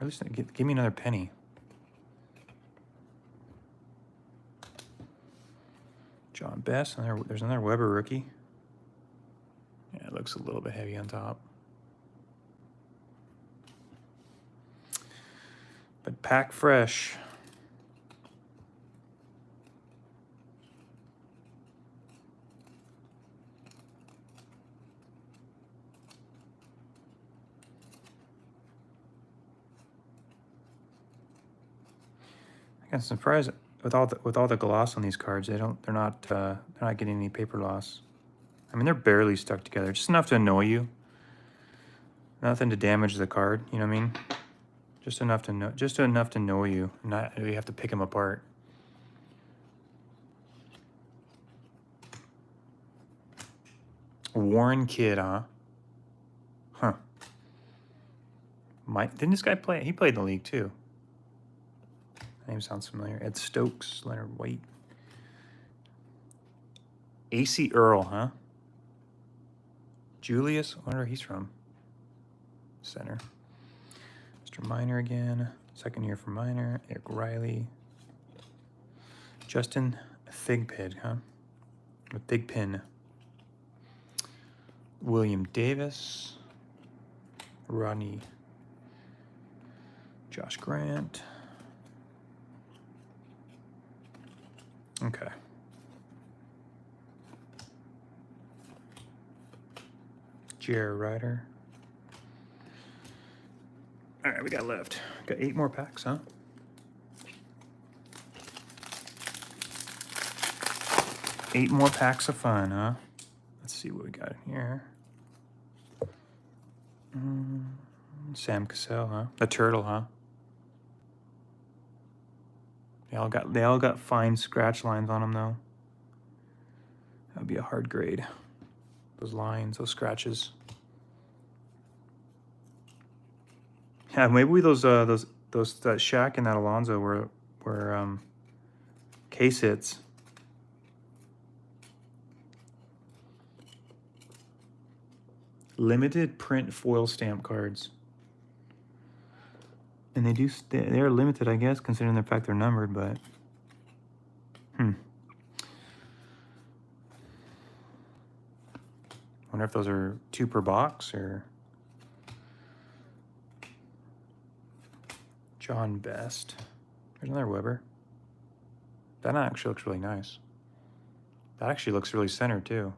Or at least give me another Penny. John Best. There's another Weber rookie. Yeah, it looks a little bit heavy on top. But pack fresh. I'm surprised with all the gloss on these cards. They're not getting any paper loss. I mean, they're barely stuck together, just enough to annoy you. Nothing to damage the card. You know what I mean? Just enough to annoy you. Not you have to pick them apart. Warren Kidd, huh? Huh. Didn't this guy play? He played in the league too. Name sounds familiar. Ed Stokes, Leonard White. A.C. Earl, huh? Julius, I wonder where he's from. Center. Mr. Minor again. Second year for Minor. Eric Riley. Justin Thigpen, huh? Or Thigpen. William Davis. Rodney. Josh Grant. Okay. J.R. Ryder. we got left? Got 8 more packs, huh? Eight more packs of fun, huh? Let's see what we got in here. Sam Cassell, huh? The turtle, huh? They all got fine scratch lines on them though. That would be a hard grade. Those lines, those scratches. Yeah, maybe those that Shaq and that Alonso were case hits. Limited print foil stamp cards. And they're limited, I guess, considering the fact they're numbered, but wonder if those are 2 per box or John Best. There's another Weber. That actually looks really nice. That actually looks really centered too.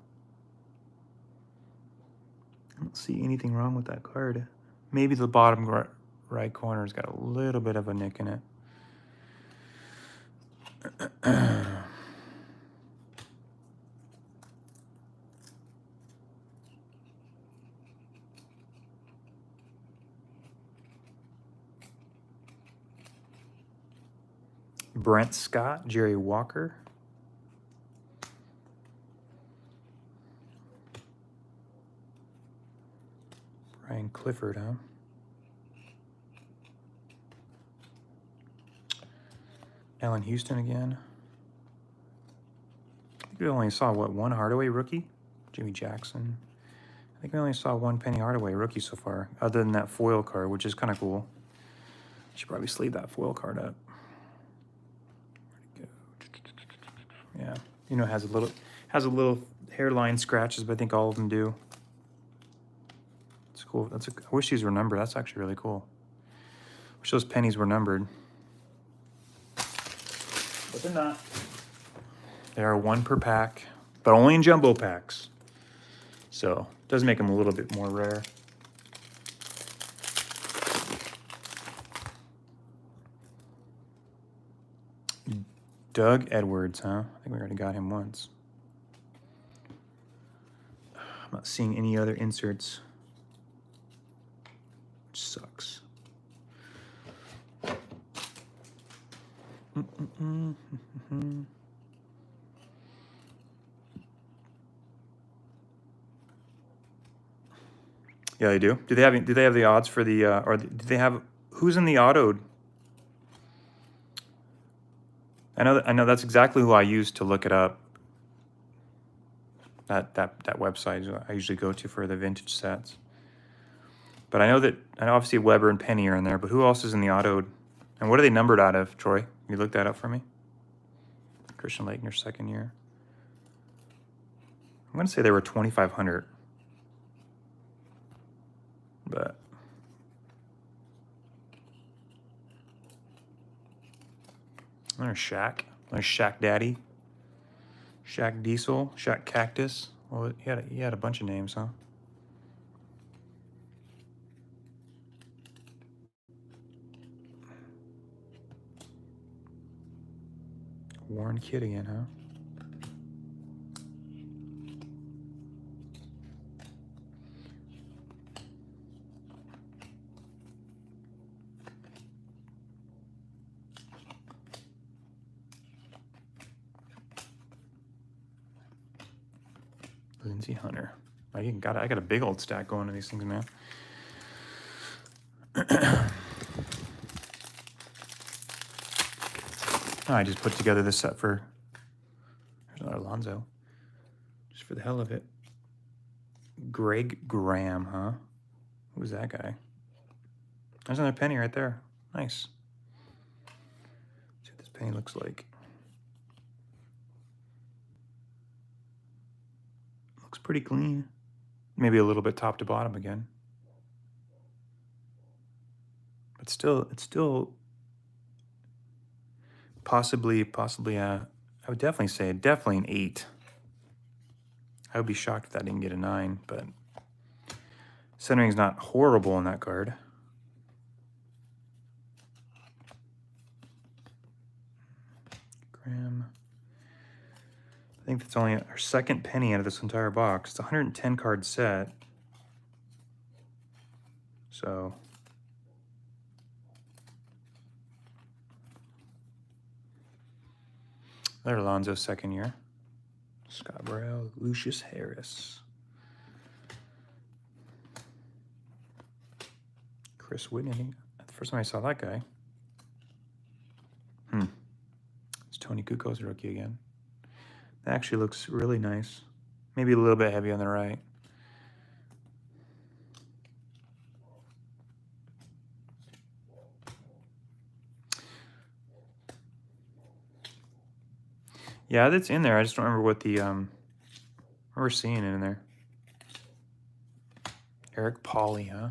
I don't see anything wrong with that card. Maybe the bottom right corner's got a little bit of a nick in it. Brent Scott, Jerry Walker. Brian Clifford, huh? Allen Houston again. I think we only saw, what, 1 Hardaway rookie? Jimmy Jackson. I think we only saw 1 Penny Hardaway rookie so far, other than that foil card, which is kind of cool. Should probably sleeve that foil card up. Where'd it go? Yeah, you know, it has a little hairline scratches, but I think all of them do. It's cool. I wish these were numbered. That's actually really cool. Wish those pennies were numbered. But they're not. They are 1 per pack, but only in jumbo packs. So it does make them a little bit more rare. Doug Edwards, huh? I think we already got him once. I'm not seeing any other inserts, which sucks. Yeah, they do. Do they have the odds for the or do they have who's in the autoed? I know that's exactly who I used to look it up. That website I usually go to for the vintage sets. But I know obviously Weber and Penny are in there, but who else is in the autoed? And what are they numbered out of, Troy? You look that up for me? Christian Laettner, 2nd year. I'm going to say they were 2,500. But there's Shaq. There's Shaq Daddy. Shaq Diesel. Shaq Cactus. Well, he had a bunch of names, huh? Warren Kidd again, huh? Lindsey Hunter. I got a big old stack going to these things, man. I just put together this set for. There's another Alonzo. Just for the hell of it. Greg Graham, huh? Who's that guy? There's another penny right there. Nice. Let's see what this penny looks like. Looks pretty clean. Maybe a little bit top to bottom again. But still, it's still possibly, I would definitely say definitely an 8. I would be shocked if that didn't get a 9, but centering's not horrible on that card. Graham. I think that's only our second penny out of this entire box. It's a 110 card set. So there, Alonzo's second year. Scott Burrell, Lucius Harris. Chris Whitney. That's the first time I saw that guy. It's Tony Kuko's rookie again. That actually looks really nice. Maybe a little bit heavy on the right. Yeah, that's in there. I just don't remember what the we're seeing it in there. Eric Pauly, huh?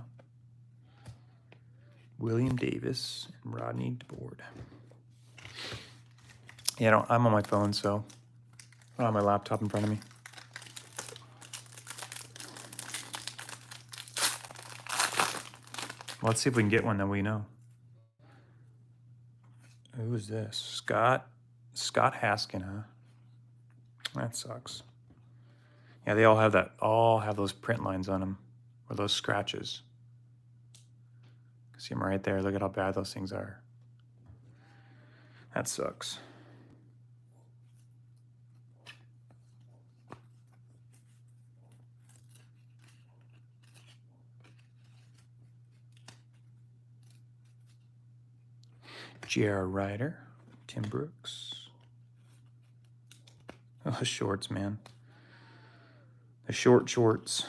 William Davis and Rodney DeBoard. Yeah, I'm on my phone, so I don't have my laptop in front of me. Well, let's see if we can get one that we know. Who is this? Scott Haskin, huh? That sucks. Yeah, they all have those print lines on them, or those scratches. See them right there. Look at how bad those things are. That sucks. J.R. Ryder, Tim Brooks. Oh, the shorts, man. The shorts.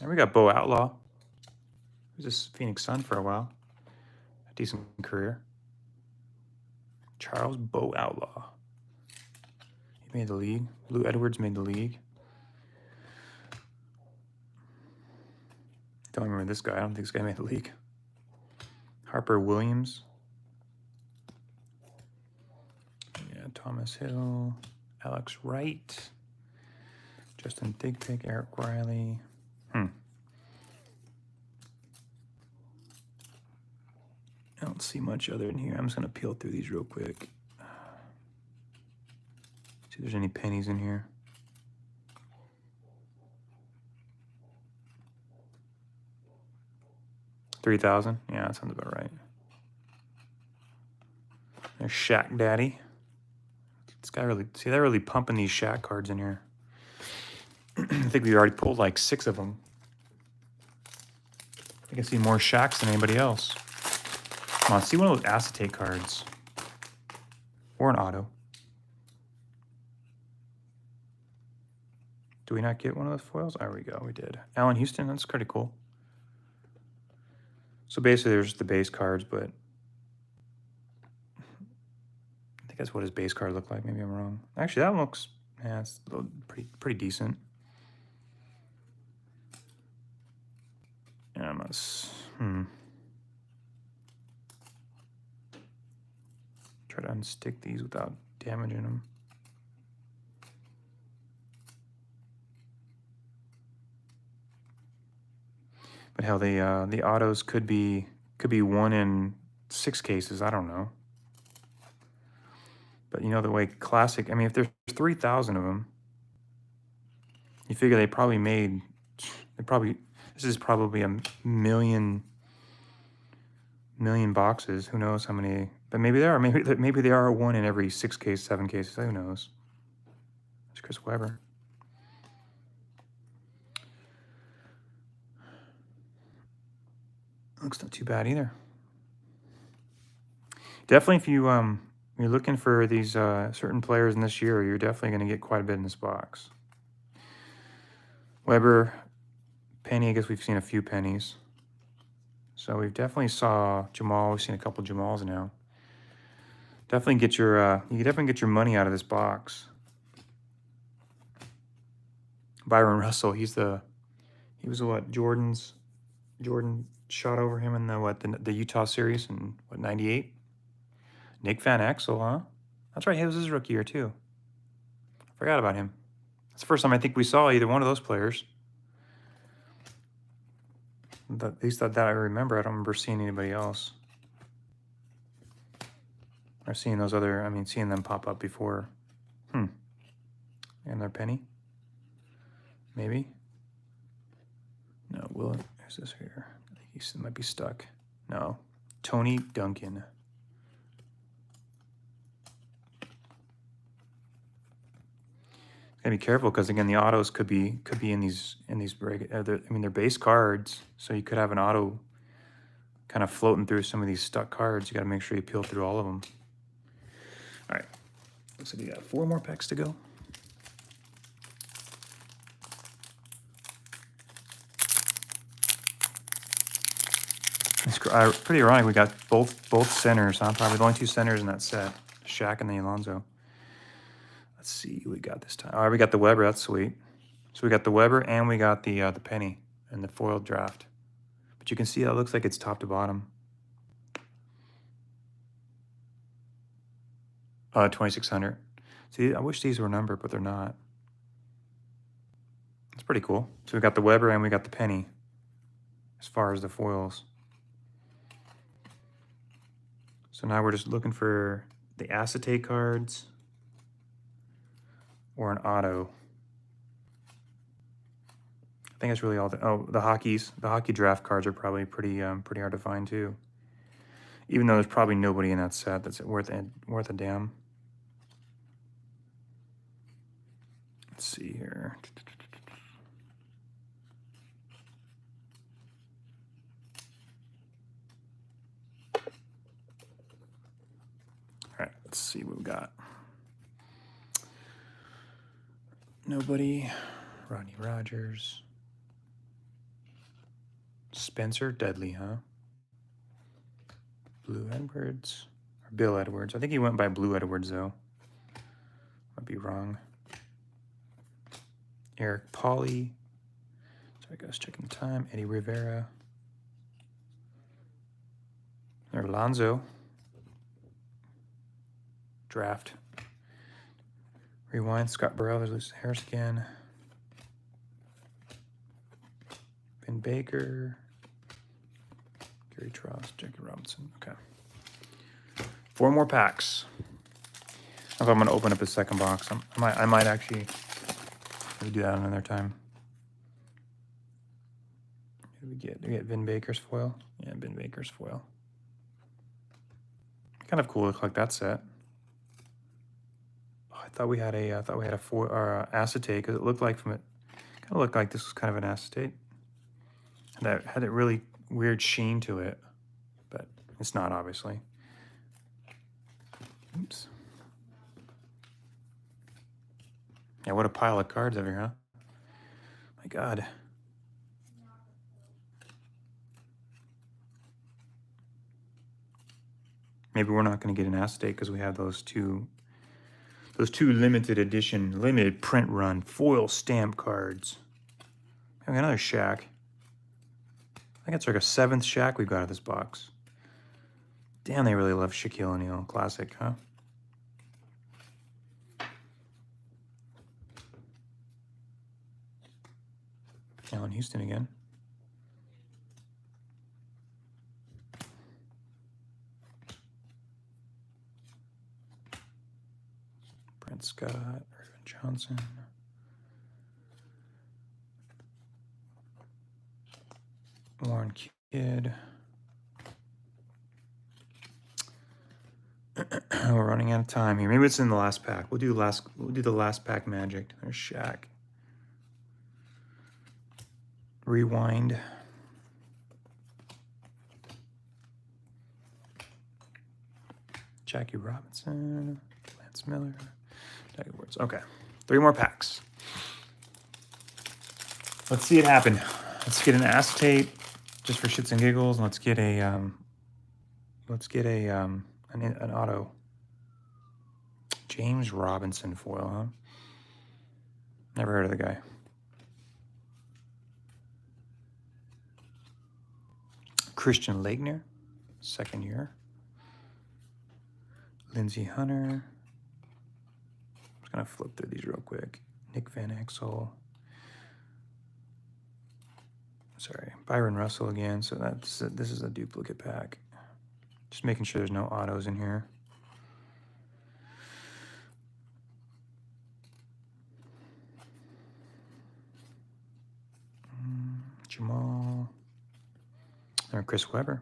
And we got Bo Outlaw. He was a Phoenix Sun for a while. A decent career. Charles Bo Outlaw. He made the league. Lou Edwards made the league. Don't remember this guy. I don't think this guy made the league. Harper Williams. Yeah, Thomas Hill. Alex Wright. Justin Thigpen, Eric Riley. I don't see much other than here. I'm just going to peel through these real quick. See if there's any pennies in here. $3,000? Yeah, that sounds about right. There's Shaq Daddy. This guy really, see, they're really pumping these Shaq cards in here. I think we already pulled like 6 of them. I can see more Shaqs than anybody else. Come on, see one of those acetate cards. Or an auto. Do we not get one of those foils? There we go, we did. Allen Houston, that's pretty cool. So basically there's the base cards, but I think that's what his base card looked like. Maybe I'm wrong. Actually, that one looks, yeah, it's pretty decent. Yeah, I must, try to unstick these without damaging them. But hell, the autos could be 1 in 6 cases. I don't know. But you know the way classic. I mean, if there's 3,000 of them, you figure they probably made. This is probably a million boxes. Who knows how many? But maybe there are. Maybe they are 1 in every 6 cases, 7 cases. Who knows? It's Chris Webber. Looks not too bad either. Definitely, if you're looking for these certain players in this year, you're definitely going to get quite a bit in this box. Webber, Penny. I guess we've seen a few pennies. So we've definitely saw Jamal. We've seen a couple Jamals now. Definitely get your you can definitely get your money out of this box. Byron Russell. He was what Jordan shot over him in the Utah series in what, 98? Nick Van Exel, huh? That's right, he was his rookie year too. Forgot about him. That's the first time I think we saw either one of those players. At least that I remember. I don't remember seeing anybody else. Or seeing those other, seeing them pop up before. And their penny. Maybe. No, Will, who's this here? I think he might be stuck. No, Tony Duncan. Gotta be careful because again, the autos could be in these they're base cards, so you could have an auto kind of floating through some of these stuck cards. You got to make sure you peel through all of them. All right, looks like we got 4 more packs to go. It's pretty ironic. We got both centers, huh? Probably the only 2 centers in that set, Shaq and the Alonso. Let's see who we got this time. All right, we got the Weber. That's sweet. So we got the Weber and we got the penny and the foil draft. But you can see how it looks like it's top to bottom. 2600. See, I wish these were numbered, but they're not. It's pretty cool. So we got the Weber and we got the penny as far as the foils. So now we're just looking for the acetate cards or an auto. I think that's really all. The hockey draft cards are probably pretty hard to find too. Even though there's probably nobody in that set that's worth a damn. Let's see here. All right, let's see what we got. Nobody. Rodney Rogers. Spencer Dudley, huh? Blue Edwards. Or Bill Edwards. I think he went by Blue Edwards, though. Might be wrong. Eric Pauly. Sorry, guys, checking the time. Eddie Rivera. Alonso. Draft. Rewind. Scott Burrell. There's Luis Harris again. Ben Baker. Gary Trost. Jackie Robinson. Okay. 4 more packs. If I'm going to open up the second box, I might actually do that another time. What do we get Ben Baker's foil? Yeah, Ben Baker's foil. Kind of cool to collect that set. Oh, I thought we had a foil or acetate because it looked like kind of looked like this was kind of an acetate. That had a really weird sheen to it, but it's not obviously. Oops. Yeah, what a pile of cards over here, huh? My God. Maybe we're not going to get an acetate because we have those two limited print run foil stamp cards. We have another Shaq. I think it's like a 7th Shaq we've got out of this box. Damn, they really love Shaquille O'Neal. Classic, huh? Allen Houston again. Brent Scott, Irvin Johnson. Warren Kidd. We're running out of time here. Maybe it's in the last pack. We'll do the last pack magic. There's Shaq. Rewind. Jackie Robinson. Lance Miller. Jackie Words. Okay. 3 more packs. Let's see it happen. Let's get an acetate just for shits and giggles, and let's get an auto. James Robinson foil, huh? Never heard of the guy. Christian Laettner, 2nd year. Lindsey Hunter. I'm just gonna flip through these real quick. Nick Van Exel. Sorry, Byron Russell again. So this is a duplicate pack. Just making sure there's no autos in here. Jamal. Or Chris Webber.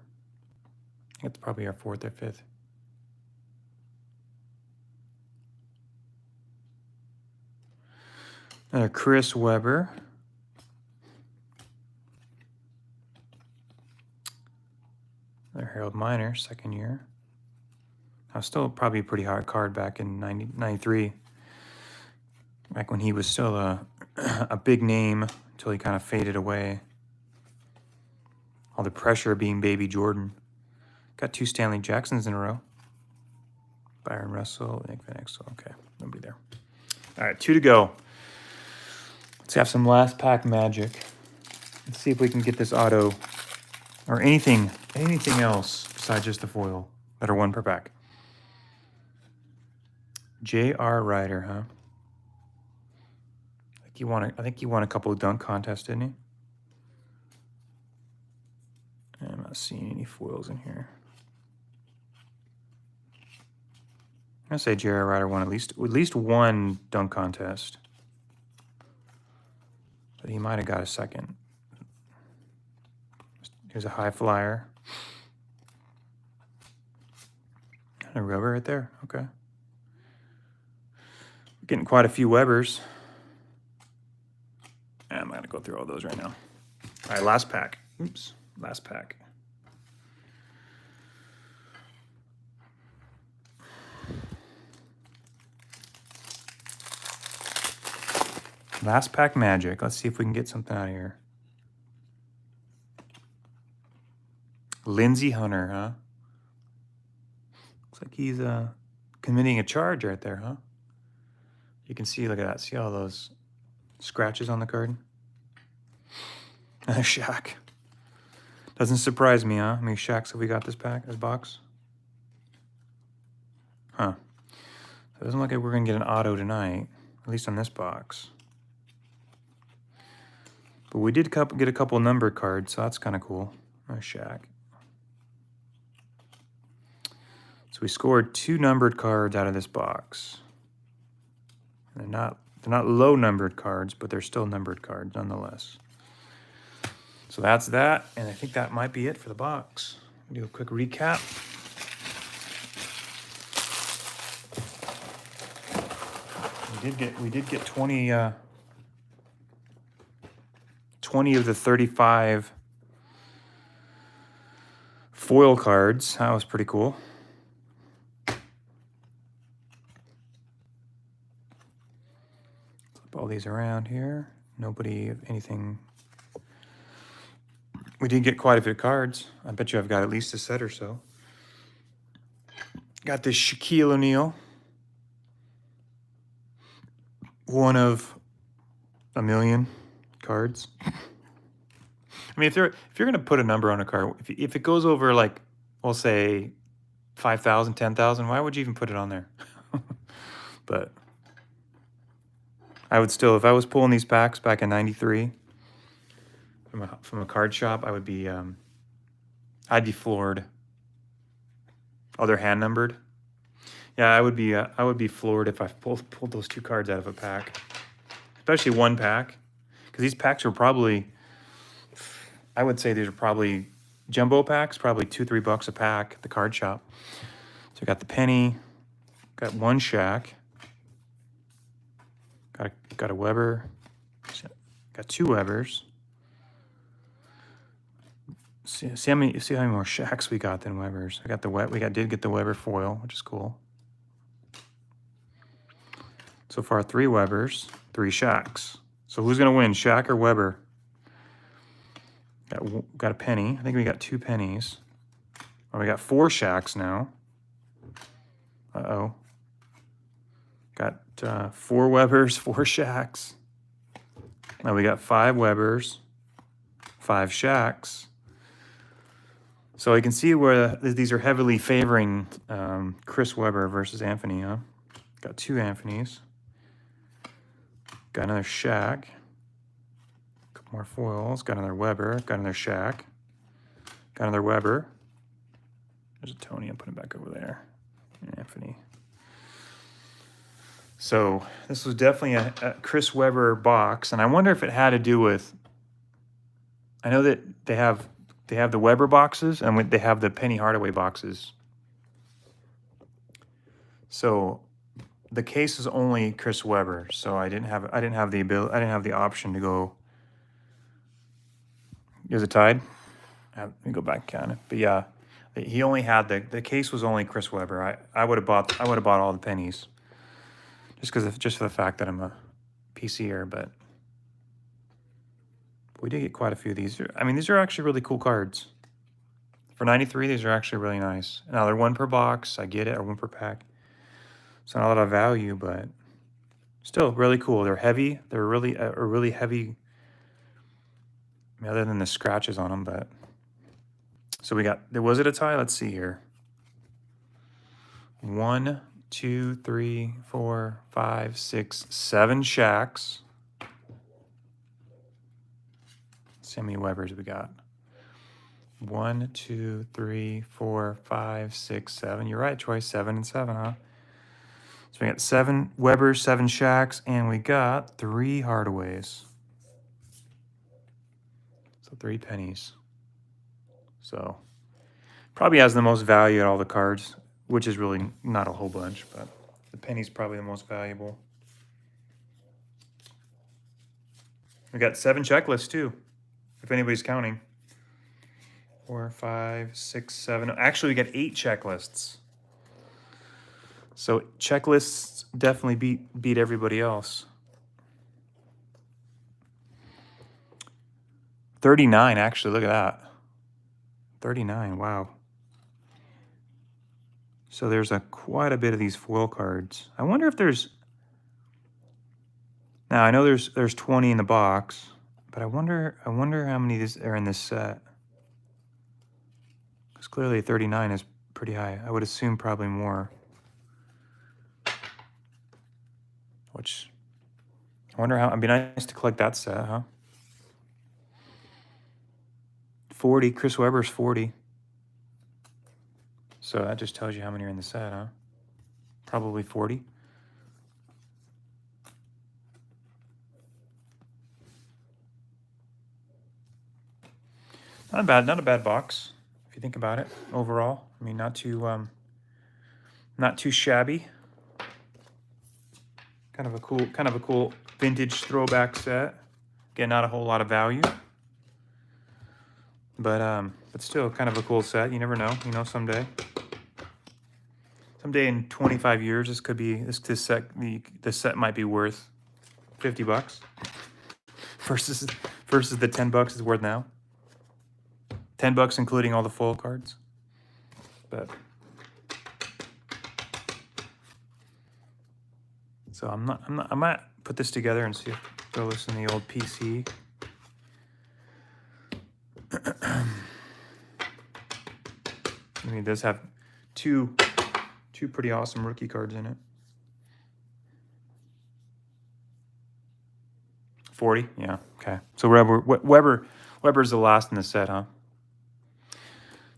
I think it's probably our 4th or 5th. Another Chris Webber. Another Harold Miner, 2nd year. That was still probably a pretty hard card back in 93. Back when he was still a big name until he kind of faded away. All the pressure being Baby Jordan. Got 2 Stanley Jacksons in a row. Byron Russell, Nick Van Exel. Okay, nobody there. All right, 2 to go. Let's have some last pack magic. Let's see if we can get this auto or anything else besides just the foil that are 1 per pack. J.R. Ryder, huh? I think he won a couple of dunk contests, didn't he? I'm not seeing any foils in here. I'm gonna say J.R. Ryder won at least 1 dunk contest. But he might have got a 2nd. Here's a high flyer. And a rubber right there. Okay. Getting quite a few Webbers. I'm going to go through all those right now. All right, last pack. Oops, last pack. Last pack magic. Let's see if we can get something out of here. Lindsey Hunter, huh? Looks like he's committing a charge right there, huh? You can see, look at that. See all those scratches on the card? Shaq. Doesn't surprise me, huh? How many Shaqs have we got this box? Huh. So it doesn't look like we're going to get an auto tonight, at least on this box. But we did get a couple numbered cards, so that's kind of cool. Nice Shaq. So we scored 2 numbered cards out of this box. They're not low numbered cards, but they're still numbered cards nonetheless. So that's that, and I think that might be it for the box. Do a quick recap. We did get 20 of the 35 foil cards. That was pretty cool. Flip all these around here. Nobody of anything. We did get quite a few cards. I bet you I've got at least a set or so. Got this Shaquille O'Neal. 1 of a million cards. I mean, if you're gonna put a number on a card, if it goes over, like, we'll say 5,000, 10,000, why would you even put it on there? But I would still, if I was pulling these packs back in '93 from a card shop, I would be I'd be floored. Oh, they're hand numbered. Yeah, I would be floored if I pulled those 2 cards out of a pack, especially 1 pack, because these packs are probably, I would say these are probably jumbo packs, probably $2-3 a pack at the card shop. So I got the penny, got 1 Shaq, got a Weber, got 2 Webers. See how many more Shaqs we got than Webers. Did get the Weber foil, which is cool. So far, 3 Webers, 3 Shaqs. So who's gonna win, Shaq or Weber? Got a penny. I think we got 2 pennies. Oh, we got 4 Shaqs now. Uh-oh. Got 4 Webers, 4 Shaqs. Now we got 5 Webers, 5 Shaqs. So you can see where these are heavily favoring Chris Webber versus Anthony, huh? Got 2 Anthonys. Got another Shaq. Couple more foils. Got another Weber. Got another Shaq. Got another Weber. There's a Tony. I'm putting back over there. Anthony. So this was definitely a Chris Webber box, and I wonder if it had to do with I know that they have the Weber boxes and they have the Penny Hardaway boxes. So the case is only Chris Webber, so I didn't have the option to go. Is it tied? Let me go back on it. But yeah, he only had the case was only Chris Webber. I would have bought all the pennies, just for the fact that I'm a PCer. But we did get quite a few of these. I mean, these are actually really cool cards. For 93, these are actually really nice. Now they're 1 per box. I get it, or 1 per pack. It's not a lot of value, but still really cool. They're heavy. They're really heavy. I mean, other than the scratches on them, but so we got. Was it a tie? Let's see here. 1, 2, 3, 4, 5, 6, 7 Shaqs. Let's see how many Webbers we got. 1, 2, 3, 4, 5, 6, 7. You're right, Troy. 7 and 7, huh? So we got 7 Webbers, 7 Shaqs, and we got 3 Hardaways. So 3 pennies. So probably has the most value at all the cards, which is really not a whole bunch, but the penny's probably the most valuable. We got 7 checklists too, if anybody's counting. 4, 5, 6, 7. Actually, we got 8 checklists. So checklists definitely beat everybody else. 39, actually. Look at that. 39. Wow. So there's quite a bit of these foil cards. I wonder if there's. Now I know there's 20 in the box, but I wonder how many of these are in this set. Because clearly 39 is pretty high. I would assume probably more. Which, I wonder how, it'd be nice to collect that set, huh? 40, Chris Webber's 40. So that just tells you how many are in the set, huh? Probably 40. Not a bad box, if you think about it, overall. I mean, not too shabby. Kind of a cool vintage throwback set. Again, not a whole lot of value. But still kind of a cool set. You never know, someday. Someday in 25 years, this set might be worth $50 versus the $10 it's worth now. $10 including all the foil cards. But so I might put this together and see if throw this in the old PC. I mean, it does have two pretty awesome rookie cards in it. 40, yeah, okay. So Weber's the last in the set, huh?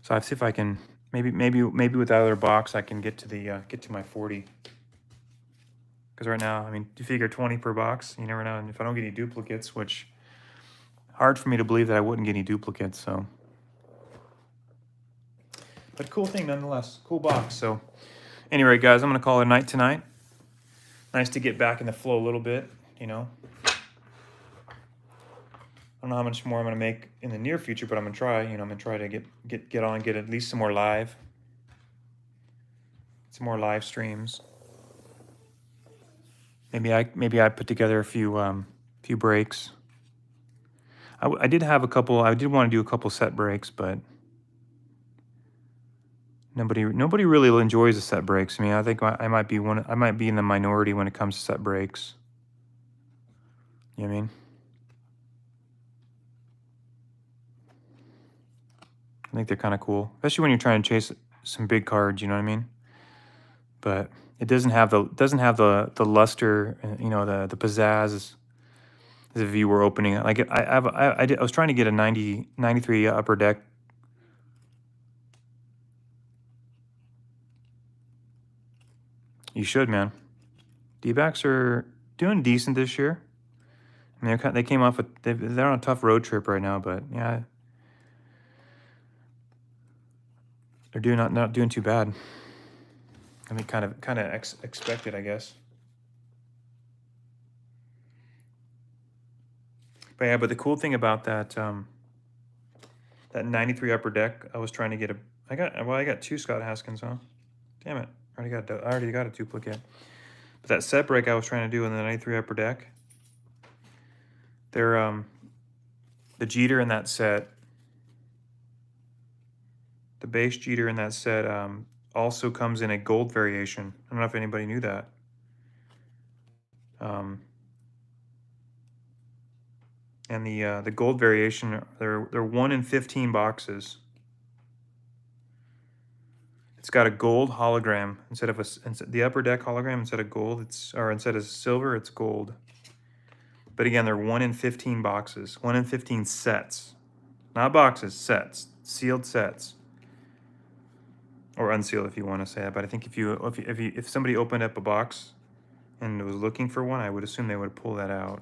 So I have to see if I can maybe with that other box I can get to my 40. Because right now, I mean, you figure 20 per box. You never know. And if I don't get any duplicates, which hard for me to believe that I wouldn't get any duplicates. So, but cool thing nonetheless. Cool box. So, anyway, guys, I'm gonna call it a night tonight. Nice to get back in the flow a little bit. I don't know how much more I'm gonna make in the near future, but I'm gonna try. I'm gonna try to get on, get at least some more live streams. Maybe I put together a few breaks. I did have a couple. I did want to do a couple set breaks, but nobody really enjoys the set breaks. I mean, I think I might be in the minority when it comes to set breaks. You know what I mean? I think they're kind of cool, especially when you're trying to chase some big cards. You know what I mean? But it doesn't have the luster, the pizzazz as if you were opening it. Like I was trying to get a 93 Upper Deck. You should, man. D-backs are doing decent this year. I mean, they came off with, they're on a tough road trip right now, but yeah, they're not doing too bad. I mean, kind of expected, I guess. But yeah, but the cool thing about that that 93 Upper Deck, I was trying to get I got 2 Scott Haskins, huh? Damn it, I already got a duplicate. But that set break I was trying to do in the 93 Upper Deck, they're the Jeter in that set, the base Jeter in that set also comes in a gold variation. I don't know if anybody knew that. And the gold variation, they're 1 in 15 boxes. It's got a gold hologram instead of the Upper Deck hologram. Instead of gold, instead of silver, it's gold. But again, they're 1 in 15 boxes, 1 in 15 sets, not boxes, sets, sealed sets, or unsealed if you want to say that. But I think if somebody opened up a box and was looking for one, I would assume they would pull that out.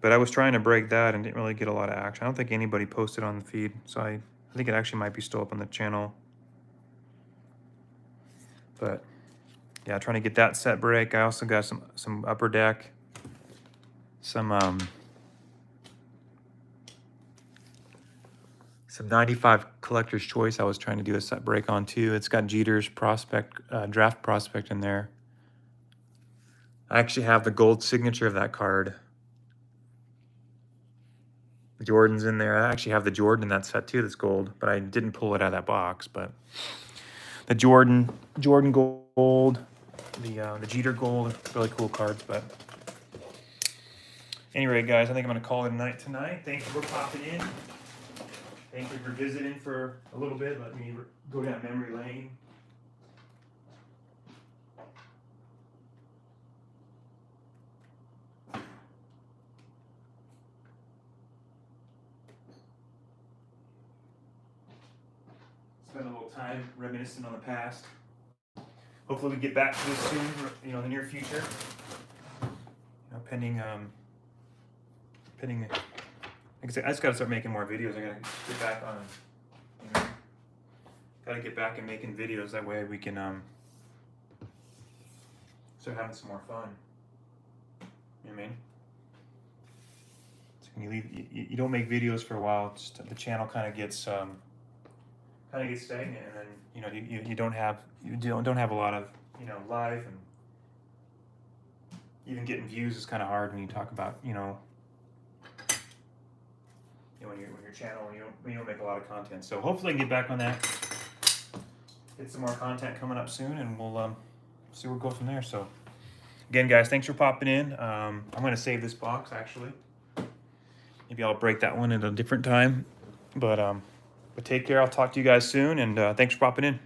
But I was trying to break that and didn't really get a lot of action. I don't think anybody posted on the feed, so I think it actually might be still up on the channel. But yeah, trying to get that set break. I also got some Upper Deck, some 95 Collector's Choice I was trying to do a set break on too. It's got Jeter's draft prospect in there. I actually have the gold signature of that card. The Jordan's in there. I actually have the Jordan in that set too that's gold, but I didn't pull it out of that box. But the Jordan gold, the Jeter gold, really cool cards. But anyway, guys, I think I'm going to call it a night tonight. Thank you for popping in. Thank you for visiting for a little bit. Let me go down memory lane. Spend a little time reminiscing on the past. Hopefully we get back to this soon, in the near future. Pending, like I said, I just got to start making more videos. I got to get back on, got to get back and making videos. That way we can start having some more fun. You know what I mean? So when you don't make videos for a while, the channel kind of gets stagnant, and then you don't have a lot of live, and even getting views is kind of hard when you talk about when your channel when you don't make a lot of content. So hopefully I can get back on that, get some more content coming up soon, and we'll see where we go from there. So again, guys, thanks for popping in. I'm going to save this box actually. Maybe I'll break that one at a different time, but take care. I'll talk to you guys soon, and thanks for popping in.